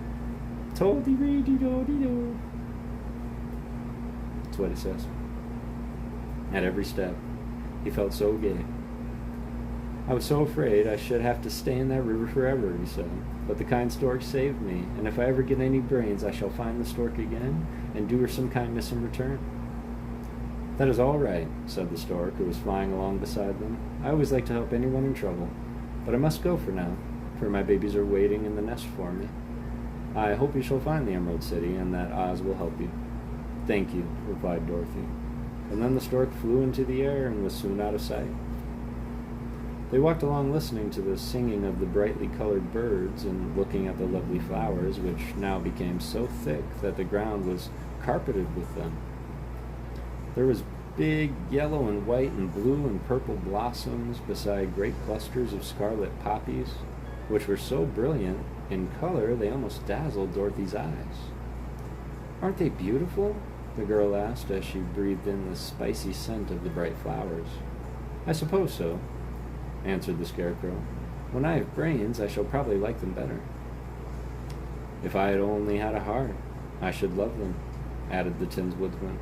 "To-dee-dee-dee-do-dee-do." That's what he says. At every step, he felt so gay. I was so afraid I should have to stay in that river forever, he said, but the kind stork saved me, and if I ever get any brains, I shall find the stork again and do her some kindness in return. That is all right, said the stork, who was flying along beside them. I always like to help anyone in trouble, but I must go for now, for my babies are waiting in the nest for me. I hope you shall find the Emerald City, and that Oz will help you. Thank you, replied Dorothy. And then the stork flew into the air and was soon out of sight. They walked along listening to the singing of the brightly colored birds and looking at the lovely flowers, which now became so thick that the ground was carpeted with them. There was big yellow and white and blue and purple blossoms beside great clusters of scarlet poppies, which were so brilliant in color they almost dazzled Dorothy's eyes. Aren't they beautiful? The girl asked as she breathed in the spicy scent of the bright flowers. I suppose so, answered the scarecrow. When I have brains, I shall probably like them better. If I had only had a heart, I should love them, added the Tin Woodman.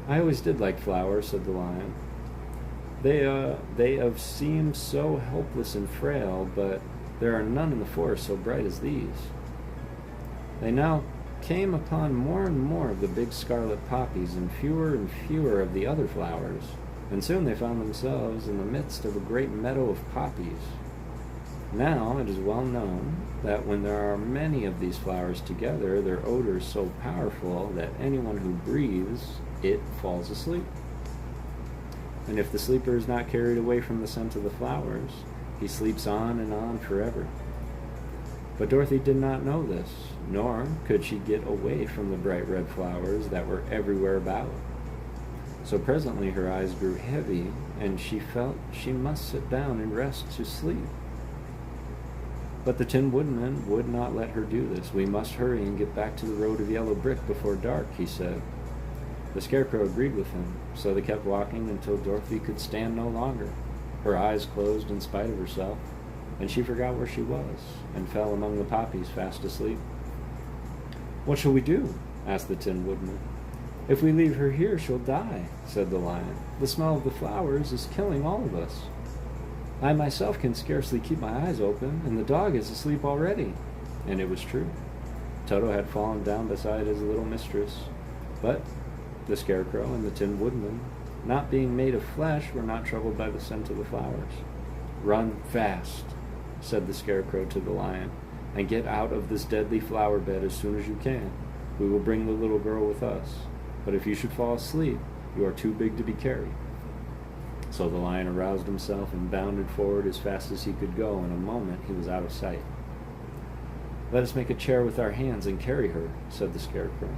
I always did like flowers, said the lion. They have seemed so helpless and frail, but there are none in the forest so bright as these. They now came upon more and more of the big scarlet poppies and fewer of the other flowers, and soon they found themselves in the midst of a great meadow of poppies. Now it is well known that when there are many of these flowers together, their odor is so powerful that anyone who breathes it falls asleep. And if the sleeper is not carried away from the scent of the flowers, he sleeps on and on forever. But Dorothy did not know this, nor could she get away from the bright red flowers that were everywhere about. So presently her eyes grew heavy, and she felt she must sit down and rest to sleep. But the Tin Woodman would not let her do this. We must hurry and get back to the road of yellow brick before dark, he said. The scarecrow agreed with him, so they kept walking until Dorothy could stand no longer. Her eyes closed in spite of herself, and she forgot where she was, and fell among the poppies fast asleep. What shall we do? asked the Tin Woodman. If we leave her here, she'll die, said the lion. The smell of the flowers is killing all of us. I myself can scarcely keep my eyes open, and the dog is asleep already. And it was true. Toto had fallen down beside his little mistress, but the scarecrow and the Tin Woodman, not being made of flesh, were not troubled by the scent of the flowers. Run fast, said the scarecrow to the lion, and get out of this deadly flower bed as soon as you can. We will bring the little girl with us, but if you should fall asleep, you are too big to be carried. So the lion aroused himself and bounded forward as fast as he could go. In a moment he was out of sight. Let us make a chair with our hands and carry her, said the scarecrow.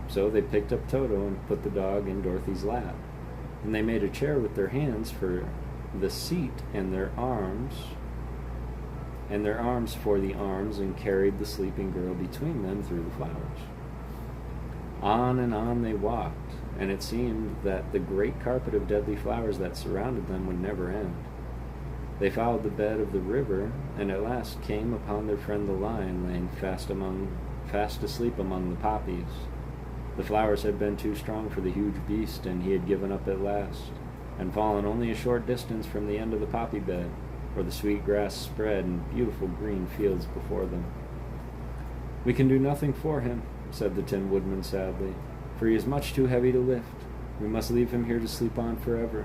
So they picked up Toto and put the dog in Dorothy's lap, and they made a chair with their hands for the seat and their arms for the arms, and carried the sleeping girl between them through the flowers. On and on they walked, and it seemed that the great carpet of deadly flowers that surrounded them would never end. They followed the bed of the river, and at last came upon their friend the lion laying fast asleep among the poppies. The flowers had been too strong for the huge beast, and he had given up at last, and fallen only a short distance from the end of the poppy bed, where the sweet grass spread in beautiful green fields before them. We can do nothing for him, said the Tin Woodman sadly, for he is much too heavy to lift. We must leave him here to sleep on forever.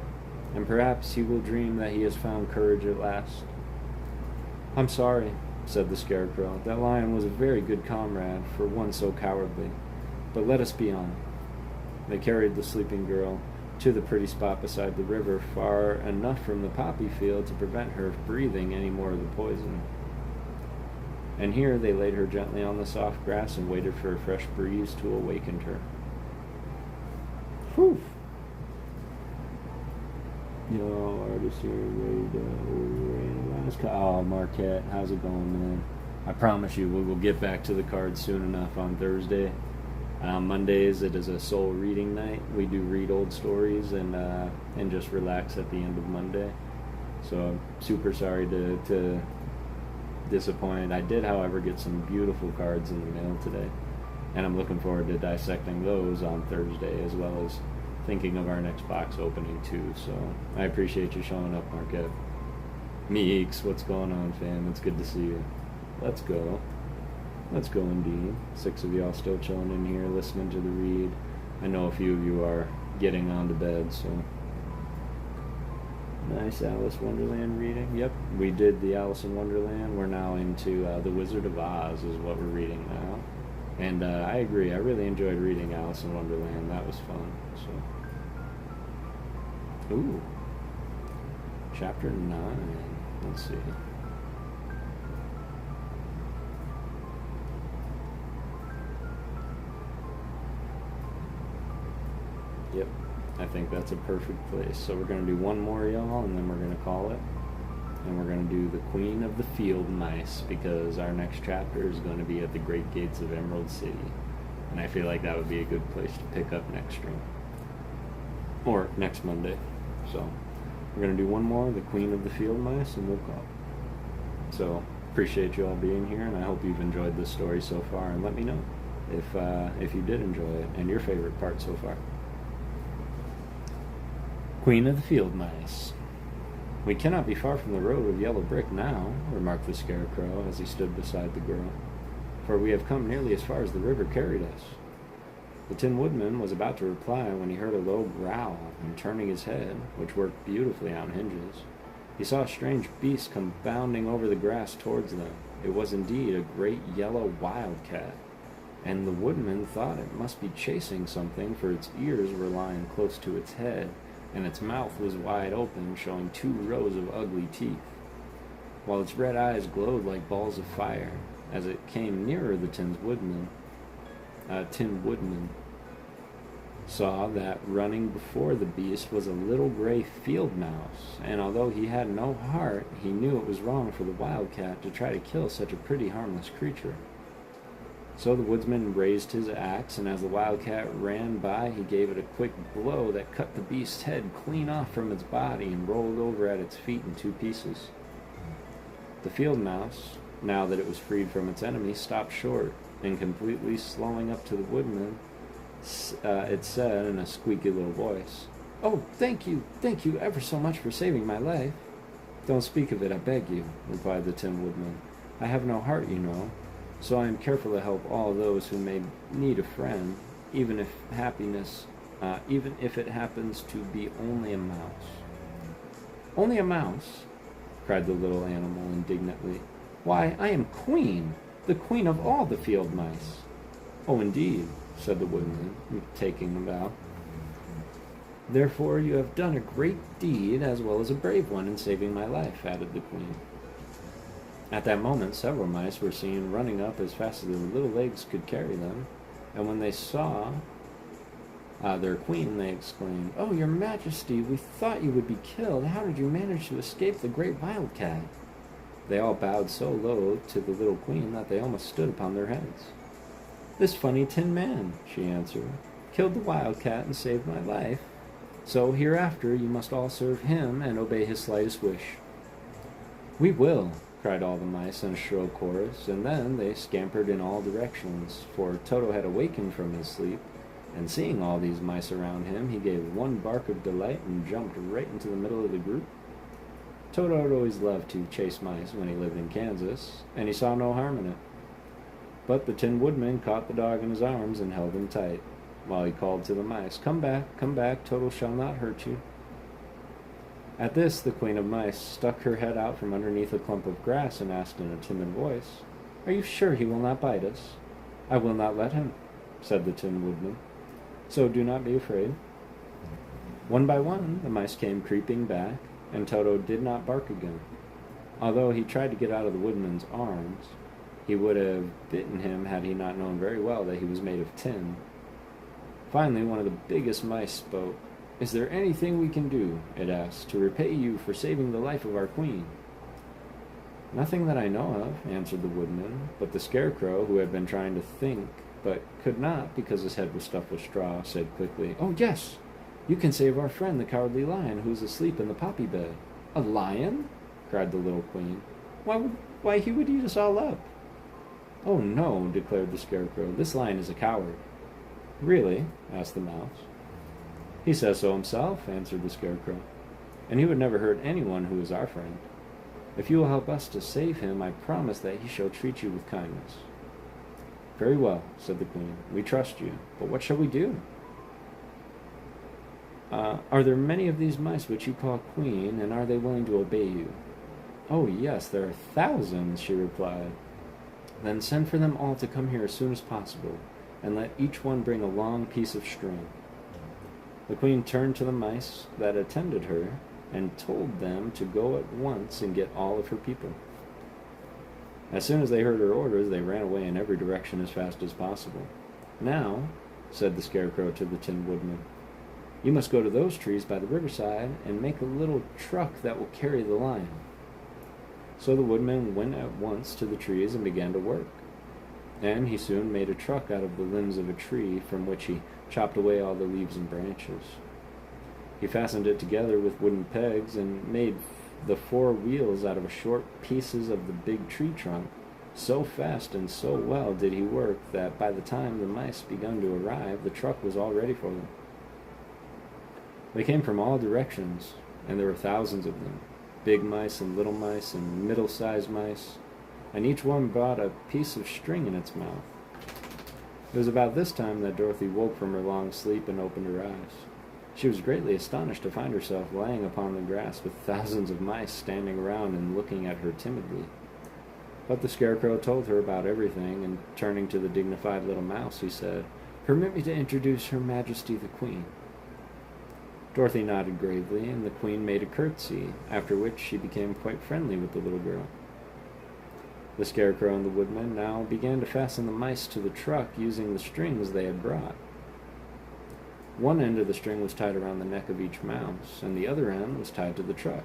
and perhaps he will dream that he has found courage at last. I'm sorry, said the Scarecrow. That lion was a very good comrade for one so cowardly. But let us be on. They carried the sleeping girl to the pretty spot beside the river, far enough from the poppy field to prevent her breathing any more of the poison. And here they laid her gently on the soft grass and waited for a fresh breeze to awaken her. Whew! Yo, artist here, ready to... Oh, Marquette, how's it going, man? I promise you, we'll get back to the cards soon enough on Thursday. Mondays, it is a soul reading night. We do read old stories and just relax at the end of Monday. So I'm super sorry to disappoint. I did, however, get some beautiful cards in the mail today, and I'm looking forward to dissecting those on Thursday, as well as thinking of our next box opening too. So I appreciate you showing up, Marquette. Meeks, what's going on, fam? It's good to see you. Let's go indeed. 6 of y'all still chilling in here listening to the read. I know a few of you are getting on to bed, so nice Alice Wonderland reading. Yep, we did the Alice in Wonderland. We're now into The Wizard of Oz is what we're reading now. And I agree, I really enjoyed reading Alice in Wonderland. That was fun. So, ooh, chapter 9. Let's see. Yep, I think that's a perfect place. So we're going to do one more, y'all, and then we're going to call it. And we're going to do the Queen of the Field Mice, because our next chapter is going to be at the Great Gates of Emerald City. And I feel like that would be a good place to pick up next stream. Or next Monday. So we're going to do one more, the Queen of the Field Mice, and we'll call it. So appreciate you all being here, and I hope you've enjoyed this story so far. And let me know if you did enjoy it and your favorite part so far. Queen of the Field Mice. We cannot be far from the road of yellow brick now, remarked the Scarecrow as he stood beside the girl, for we have come nearly as far as the river carried us. The Tin Woodman was about to reply when he heard a low growl, and turning his head, which worked beautifully on hinges, he saw a strange beast come bounding over the grass towards them. It was indeed a great yellow wildcat, and the Woodman thought it must be chasing something, for its ears were lying close to its head, and its mouth was wide open, showing 2 rows of ugly teeth, while its red eyes glowed like balls of fire. As it came nearer, the Tin Woodman saw that running before the beast was a little gray field mouse, and although he had no heart, he knew it was wrong for the wildcat to try to kill such a pretty harmless creature. So the woodsman raised his axe, and as the wildcat ran by, he gave it a quick blow that cut the beast's head clean off from its body and rolled over at its feet in 2 pieces. The field mouse, now that it was freed from its enemy, stopped short, and completely slowing up to the woodman, it said in a squeaky little voice, "Oh, thank you ever so much for saving my life." "Don't speak of it, I beg you," replied the Tin Woodman. "I have no heart, you know, so I am careful to help all those who may need a friend, even if it happens to be only a mouse." "Only a mouse?" cried the little animal indignantly. "Why, I am queen, the queen of all the field mice." "Oh, indeed," said the woodman, taking a bow. "Therefore you have done a great deed as well as a brave one in saving my life," added the queen. At that moment several mice were seen running up as fast as their little legs could carry them, and when they saw their queen, they exclaimed, "Oh, your majesty, we thought you would be killed. How did you manage to escape the great wildcat?" They all bowed so low to the little queen that they almost stood upon their heads. "This funny tin man," she answered, "killed the wildcat and saved my life. So hereafter you must all serve him and obey his slightest wish." "We will," cried all the mice in a shrill chorus, and then they scampered in all directions, for Toto had awakened from his sleep, and seeing all these mice around him, he gave one bark of delight and jumped right into the middle of the group. Toto had always loved to chase mice when he lived in Kansas, and he saw no harm in it. But the Tin Woodman caught the dog in his arms and held him tight, while he called to the mice, come back, Toto shall not hurt you." At this, the queen of mice stuck her head out from underneath a clump of grass and asked in a timid voice, "Are you sure he will not bite us?" "I will not let him," said the Tin Woodman, "so do not be afraid." One by one, the mice came creeping back, and Toto did not bark again. Although he tried to get out of the woodman's arms, he would have bitten him had he not known very well that he was made of tin. Finally, one of the biggest mice spoke. "Is there anything we can do," it asked, "to repay you for saving the life of our queen?" "Nothing that I know of," answered the woodman, but the scarecrow, who had been trying to think but could not because his head was stuffed with straw, said quickly, "Oh, yes! You can save our friend the Cowardly Lion who is asleep in the poppy bed." "A lion?" cried the little queen. Why, he would eat us all up." "Oh, no," declared the scarecrow. "This lion is a coward." "Really?" asked the mouse. "He says so himself," answered the scarecrow, "and he would never hurt anyone who is our friend. If you will help us to save him, I promise that he shall treat you with kindness." "Very well," said the queen. "We trust you, but what shall we do?" Are there many of these mice which you call queen, and are they willing to obey you?" "Oh, yes, there are thousands," she replied. "Then send for them all to come here as soon as possible, and let each one bring a long piece of string." The queen turned to the mice that attended her and told them to go at once and get all of her people. As soon as they heard her orders, they ran away in every direction as fast as possible. "Now," said the scarecrow to the Tin Woodman, "you must go to those trees by the riverside and make a little truck that will carry the lion." So the woodman went at once to the trees and began to work. And he soon made a truck out of the limbs of a tree, from which he chopped away all the leaves and branches. He fastened it together with wooden pegs and made the four wheels out of short pieces of the big tree trunk. So fast and so well did he work that by the time the mice began to arrive, the truck was all ready for them. They came from all directions, and there were thousands of them, big mice and little mice and middle-sized mice, and each one brought a piece of string in its mouth. It was about this time that Dorothy woke from her long sleep and opened her eyes. She was greatly astonished to find herself lying upon the grass with thousands of mice standing around and looking at her timidly. But the scarecrow told her about everything, and turning to the dignified little mouse, he said, "Permit me to introduce Her Majesty the Queen." Dorothy nodded gravely, and the queen made a curtsy, after which she became quite friendly with the little girl. The scarecrow and the woodman now began to fasten the mice to the truck using the strings they had brought. One end of the string was tied around the neck of each mouse, and the other end was tied to the truck.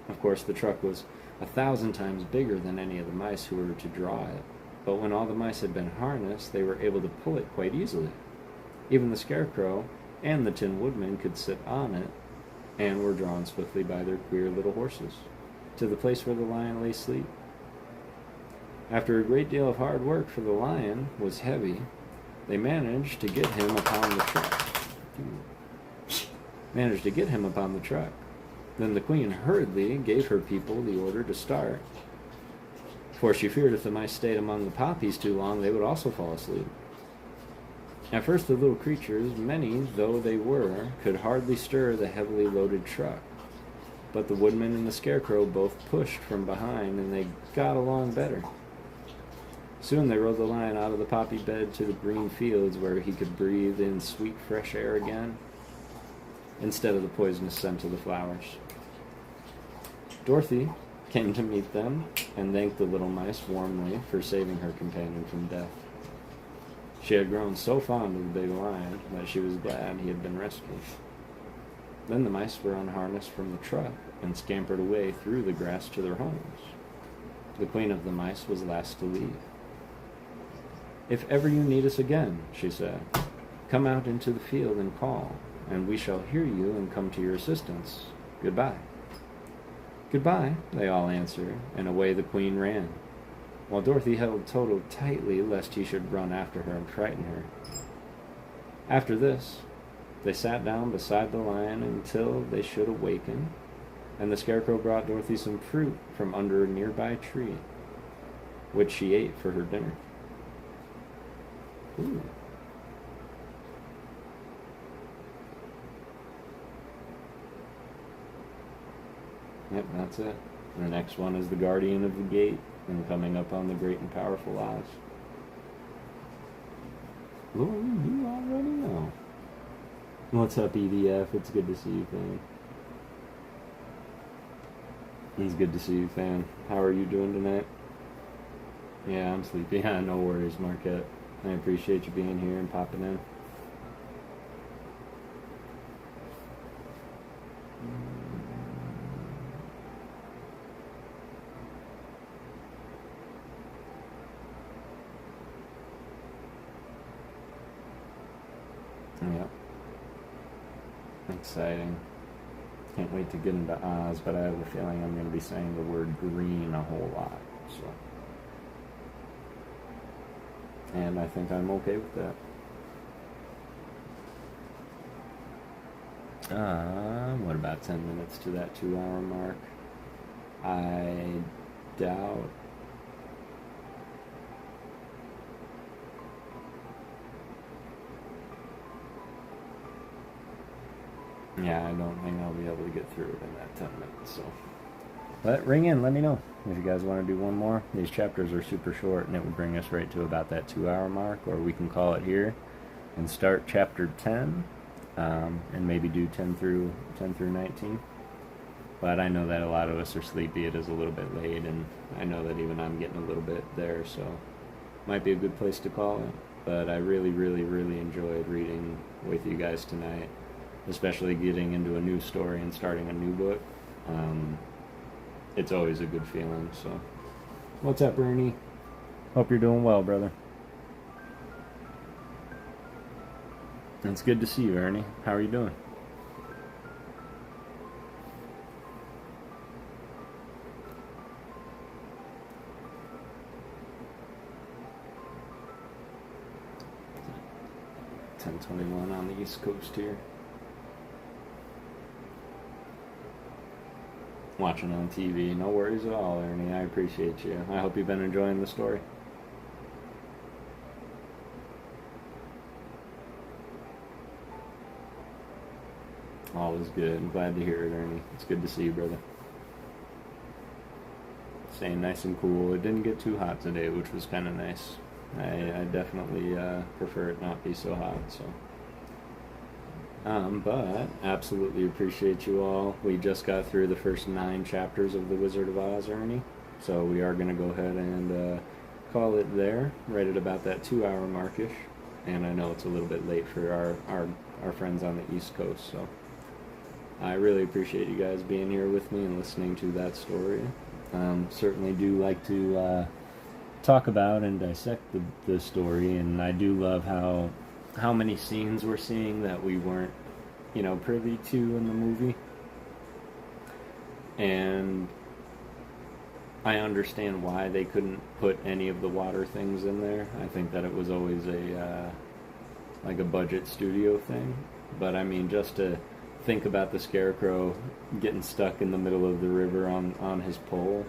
Of course, the truck was 1,000 times bigger than any of the mice who were to draw it, but when all the mice had been harnessed, they were able to pull it quite easily. Even the scarecrow and the Tin Woodman could sit on it, and were drawn swiftly by their queer little horses, to the place where the lion lay asleep. After a great deal of hard work, for the lion was heavy, they managed to get him upon the truck. Then the queen hurriedly gave her people the order to start, for she feared if the mice stayed among the poppies too long, they would also fall asleep. At first the little creatures, many though they were, could hardly stir the heavily loaded truck. But the woodman and the scarecrow both pushed from behind, and they got along better. Soon they rode the lion out of the poppy bed to the green fields, where he could breathe in sweet fresh air again, instead of the poisonous scent of the flowers. Dorothy came to meet them, and thanked the little mice warmly for saving her companion from death. She had grown so fond of the big lion that she was glad he had been rescued. Then the mice were unharnessed from the truck and scampered away through the grass to their homes. The queen of the mice was last to leave. "If ever you need us again," she said, "come out into the field and call, and we shall hear you and come to your assistance. Goodbye." "Goodbye," they all answered, and away the queen ran, while Dorothy held Toto tightly lest he should run after her and frighten her. After this, they sat down beside the lion until they should awaken, and the scarecrow brought Dorothy some fruit from under a nearby tree, which she ate for her dinner. Ooh. Yep, that's it. The next one is the Guardian of the Gate, and coming up on the Great and Powerful Oz. Lord, you already know. What's up, EDF? It's good to see you, fan. It's good to see you, fan. How are you doing tonight? Yeah, I'm sleepy. Yeah, no worries, Marquette. I appreciate you being here and popping in. Yep. Exciting. Can't wait to get into Oz, but I have a feeling I'm going to be saying the word green a whole lot. So, and I think I'm okay with that. What about 10 minutes to that 2-hour mark? I doubt. Yeah, I don't think I'll be able to get through it in that 10 minutes, so. But ring in, let me know if you guys want to do one more. These chapters are super short, and it would bring us right to about that 2-hour mark, or we can call it here and start chapter 10, and maybe do 10 through 19. But I know that a lot of us are sleepy. It is a little bit late, and I know that even I'm getting a little bit there, so might be a good place to call it. But I really, really, really enjoyed reading with you guys tonight, especially getting into a new story and starting a new book. It's always a good feeling. So, what's up, Ernie? Hope you're doing well, brother. It's good to see you, Ernie. How are you doing? (10:21) on the East Coast here. Watching on TV. No worries at all, Ernie. I appreciate you. I hope you've been enjoying the story. All is good. I'm glad to hear it, Ernie. It's good to see you, brother. Staying nice and cool. It didn't get too hot today, which was kind of nice. I definitely prefer it not be so hot, so. But absolutely appreciate you all. We just got through the first 9 chapters of The Wizard of Oz, Ernie. So we are going to go ahead and call it there, right at about that 2-hour markish. And I know it's a little bit late for our friends on the East Coast, so I really appreciate you guys being here with me and listening to that story. Certainly do like to talk about and dissect the story, and I do love how many scenes we're seeing that we weren't, privy to in the movie. And I understand why they couldn't put any of the water things in there. I think that it was always a budget studio thing. But I mean, just to think about the Scarecrow getting stuck in the middle of the river on his pole,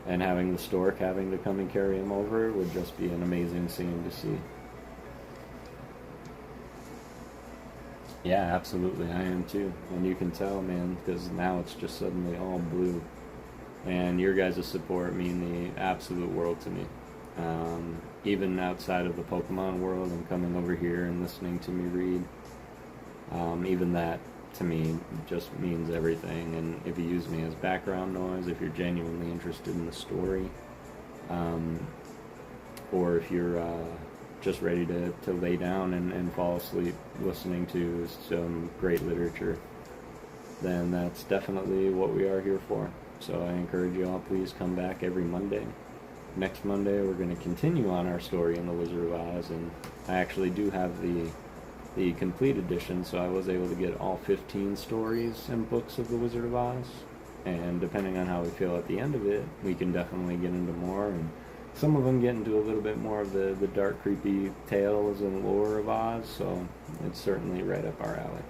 and having the stork having to come and carry him over would just be an amazing scene to see. Yeah, absolutely, I am too. And you can tell, man, because now it's just suddenly all blue. And your guys' support mean the absolute world to me. Even outside of the Pokemon world and coming over here and listening to me read, even that, to me, just means everything. And if you use me as background noise, if you're genuinely interested in the story, or if you're just ready to lay down and fall asleep listening to some great literature, then that's definitely what we are here for. So I encourage you all, please come back every Monday. Next Monday we're going to continue on our story in The Wizard of Oz, and I actually do have the complete edition, so I was able to get all 15 stories and books of The Wizard of Oz, and depending on how we feel at the end of it, we can definitely get into more, and some of them get into a little bit more of the dark, creepy tales and lore of Oz, so it's certainly right up our alley.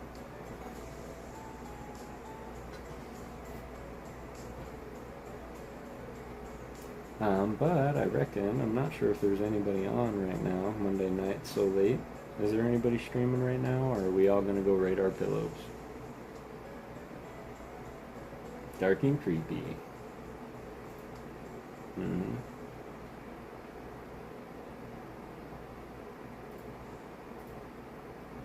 But I reckon, I'm not sure if there's anybody on right now, Monday night so late. Is there anybody streaming right now, or are we all going to go raid our pillows? Dark and creepy. Mm-hmm.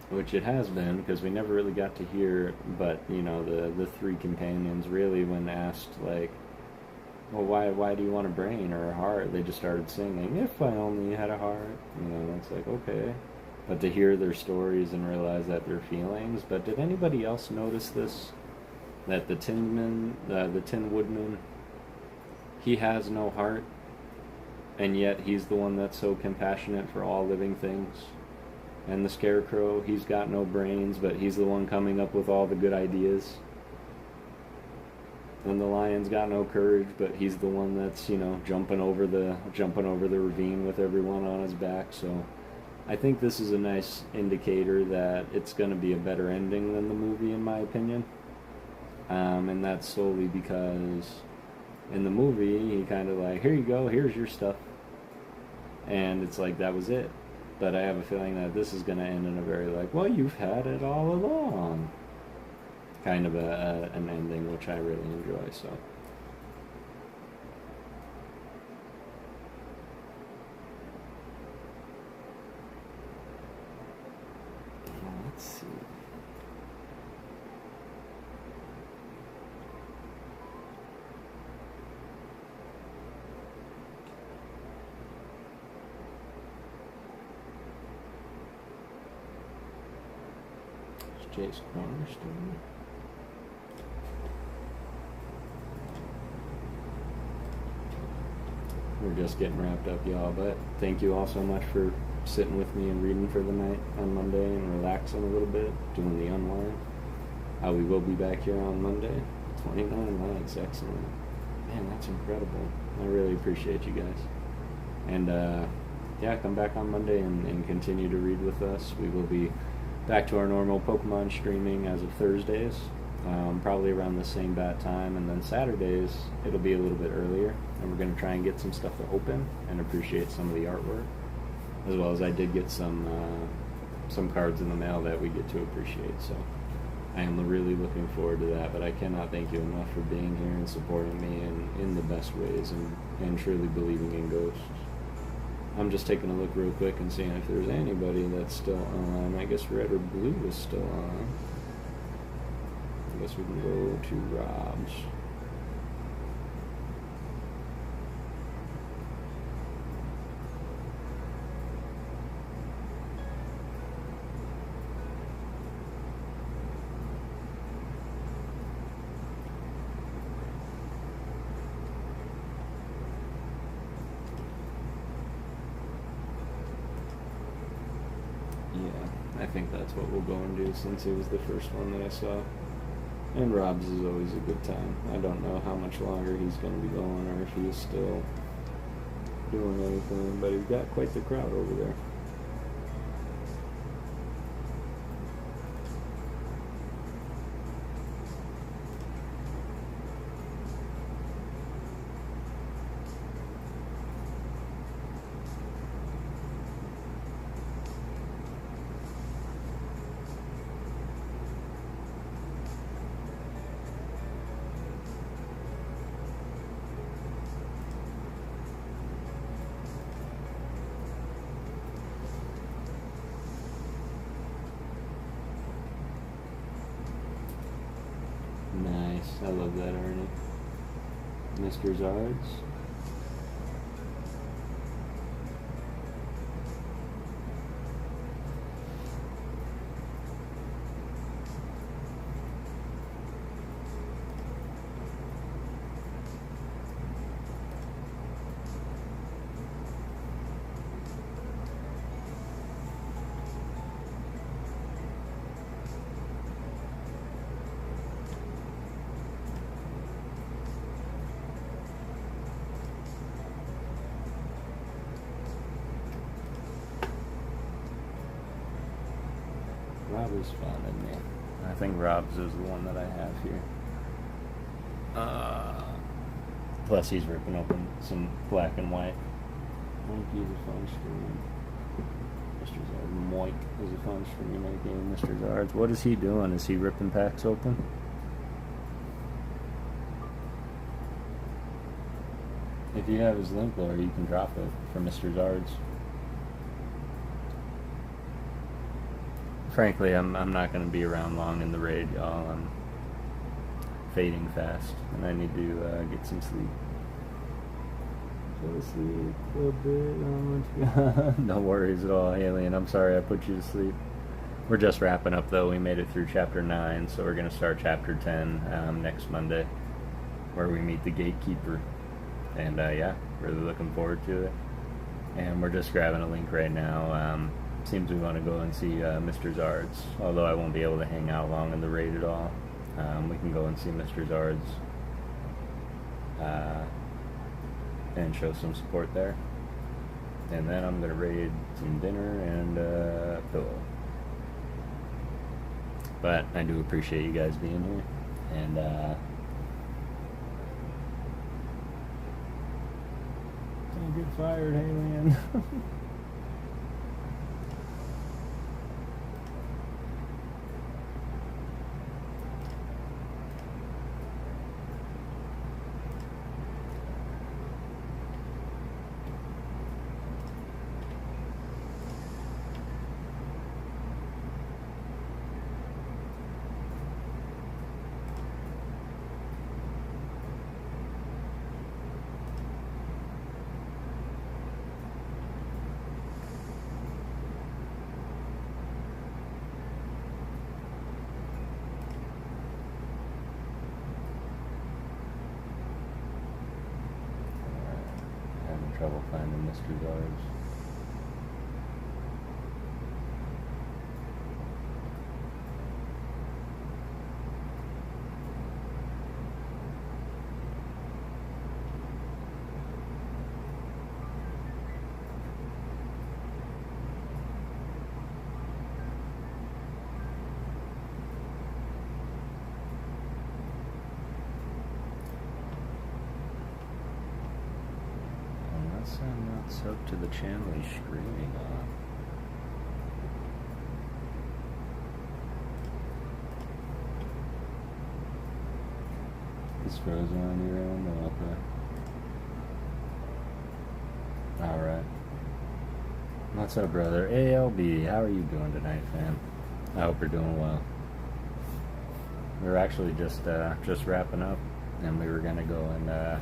Which it has been, because we never really got to hear, but the three companions really, when asked like, well, why do you want a brain or a heart? They just started singing, "If I only had a heart." It's like, okay. But to hear their stories and realize that they're feelings. But did anybody else notice this? That the Tin Woodman, he has no heart, and yet he's the one that's so compassionate for all living things. And the Scarecrow, he's got no brains, but he's the one coming up with all the good ideas. And the Lion's got no courage, but he's the one that's, jumping over the ravine with everyone on his back. So I think this is a nice indicator that it's going to be a better ending than the movie, in my opinion. And that's solely because in the movie, he kind of like, here you go, here's your stuff. And it's like, that was it. But I have a feeling that this is going to end in a very like, well, you've had it all along kind of an ending, which I really enjoy. So let's see. Jace Cornerstone. We're just getting wrapped up, y'all, but thank you all so much for sitting with me and reading for the night on Monday and relaxing a little bit, doing the unwind. We will be back here on Monday. 29 likes, excellent. Man, that's incredible. I really appreciate you guys. And come back on Monday and continue to read with us. We will be back to our normal Pokemon streaming as of Thursdays, probably around the same bat time, and then Saturdays it'll be a little bit earlier, and we're going to try and get some stuff to open and appreciate some of the artwork, as well as I did get some cards in the mail that we get to appreciate. So I am really looking forward to that, but I cannot thank you enough for being here and supporting me in the best ways and truly believing in ghosts. I'm just taking a look real quick and seeing if there's anybody that's still on. I guess Red or Blue is still on. I guess we can go to Rob's. I think that's what we'll go and do, since it was the first one that I saw. And Rob's is always a good time. I don't know how much longer he's going to be going, or if he's still doing anything, but he's got quite the crowd over there. Nice. I love that, Ernie. Mr. Zards. Rob is fun, isn't he? I think Rob's is the one that I have here. Plus he's ripping open some black and white. Monkey is a fun stream. Mr. Zard. Moink is a fun stream again. Mr. Zards. What is he doing? Is he ripping packs open? If you have his link, Laura, you can drop it for Mr. Zards. Frankly, I'm not going to be around long in the raid, y'all. I'm fading fast, and I need to get some sleep. Go to sleep a bit. No worries at all, Alien. I'm sorry I put you to sleep. We're just wrapping up, though. We made it through Chapter 9, so we're going to start Chapter 10 next Monday, where we meet the Gatekeeper. And, yeah, really looking forward to it. And we're just grabbing a link right now. Seems we want to go and see Mr. Zards, although I won't be able to hang out long in the raid at all. We can go and see Mr. Zards and show some support there. And then I'm going to raid some dinner and a pillow. But I do appreciate you guys being here. And don't get fired, Alien. Trouble finding Mr. Zards. I'm not subbed to the channel he's streaming on. It's frozen on your end? Okay. Alright. What's up, brother? ALB, how are you doing tonight, fam? I hope you're doing well. We're actually just wrapping up, and we were gonna go and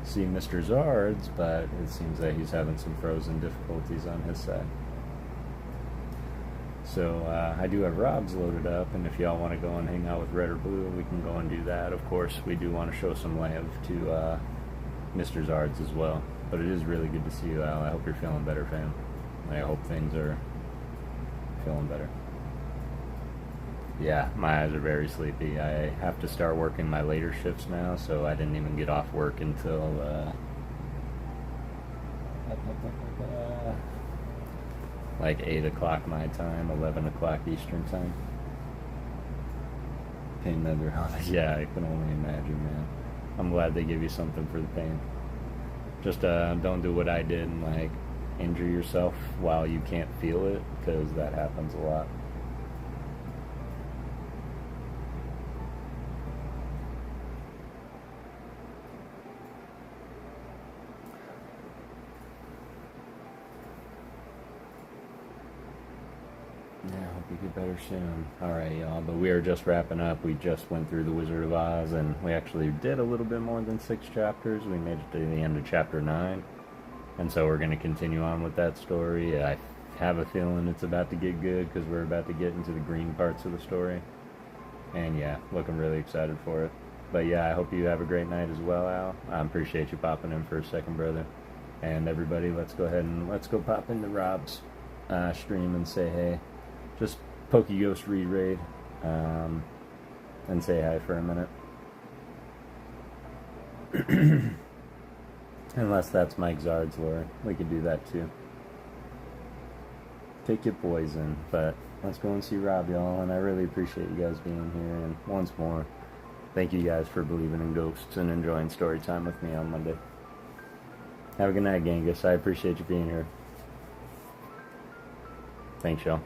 see Mr. Zards, but it seems that he's having some frozen difficulties on his side. So I do have Rob's loaded up, and if y'all want to go and hang out with Red or Blue, we can go and do that. Of course, we do want to show some love to Mr. Zards as well. But it is really good to see you, Al. I hope you're feeling better, fam. I hope things are feeling better. Yeah, my eyes are very sleepy. I have to start working my later shifts now, so I didn't even get off work until like 8 o'clock my time, 11 o'clock Eastern time. Pain never helps. Yeah, I can only imagine, man. I'm glad they give you something for the pain. Just don't do what I did and like injure yourself while you can't feel it, because that happens a lot. Yeah, I hope you get better soon. Alright, y'all, but we are just wrapping up. We just went through The Wizard of Oz, and we actually did a little bit more than 6 chapters. We made it to the end of chapter 9, and so we're going to continue on with that story. I have a feeling it's about to get good, because we're about to get into the green parts of the story. And yeah, looking really excited for it. But yeah, I hope you have a great night as well, Al. I appreciate you popping in for a second, brother. And everybody, let's go ahead and let's go pop into Rob's stream and say hey. Just PokeGhost re-raid and say hi for a minute. Unless that's Mike Zard's lore. We could do that too. Take your poison. But let's go and see Rob, y'all. And I really appreciate you guys being here. And once more, thank you guys for believing in ghosts and enjoying story time with me on Monday. Have a good night, Genghis. I appreciate you being here. Thanks, y'all.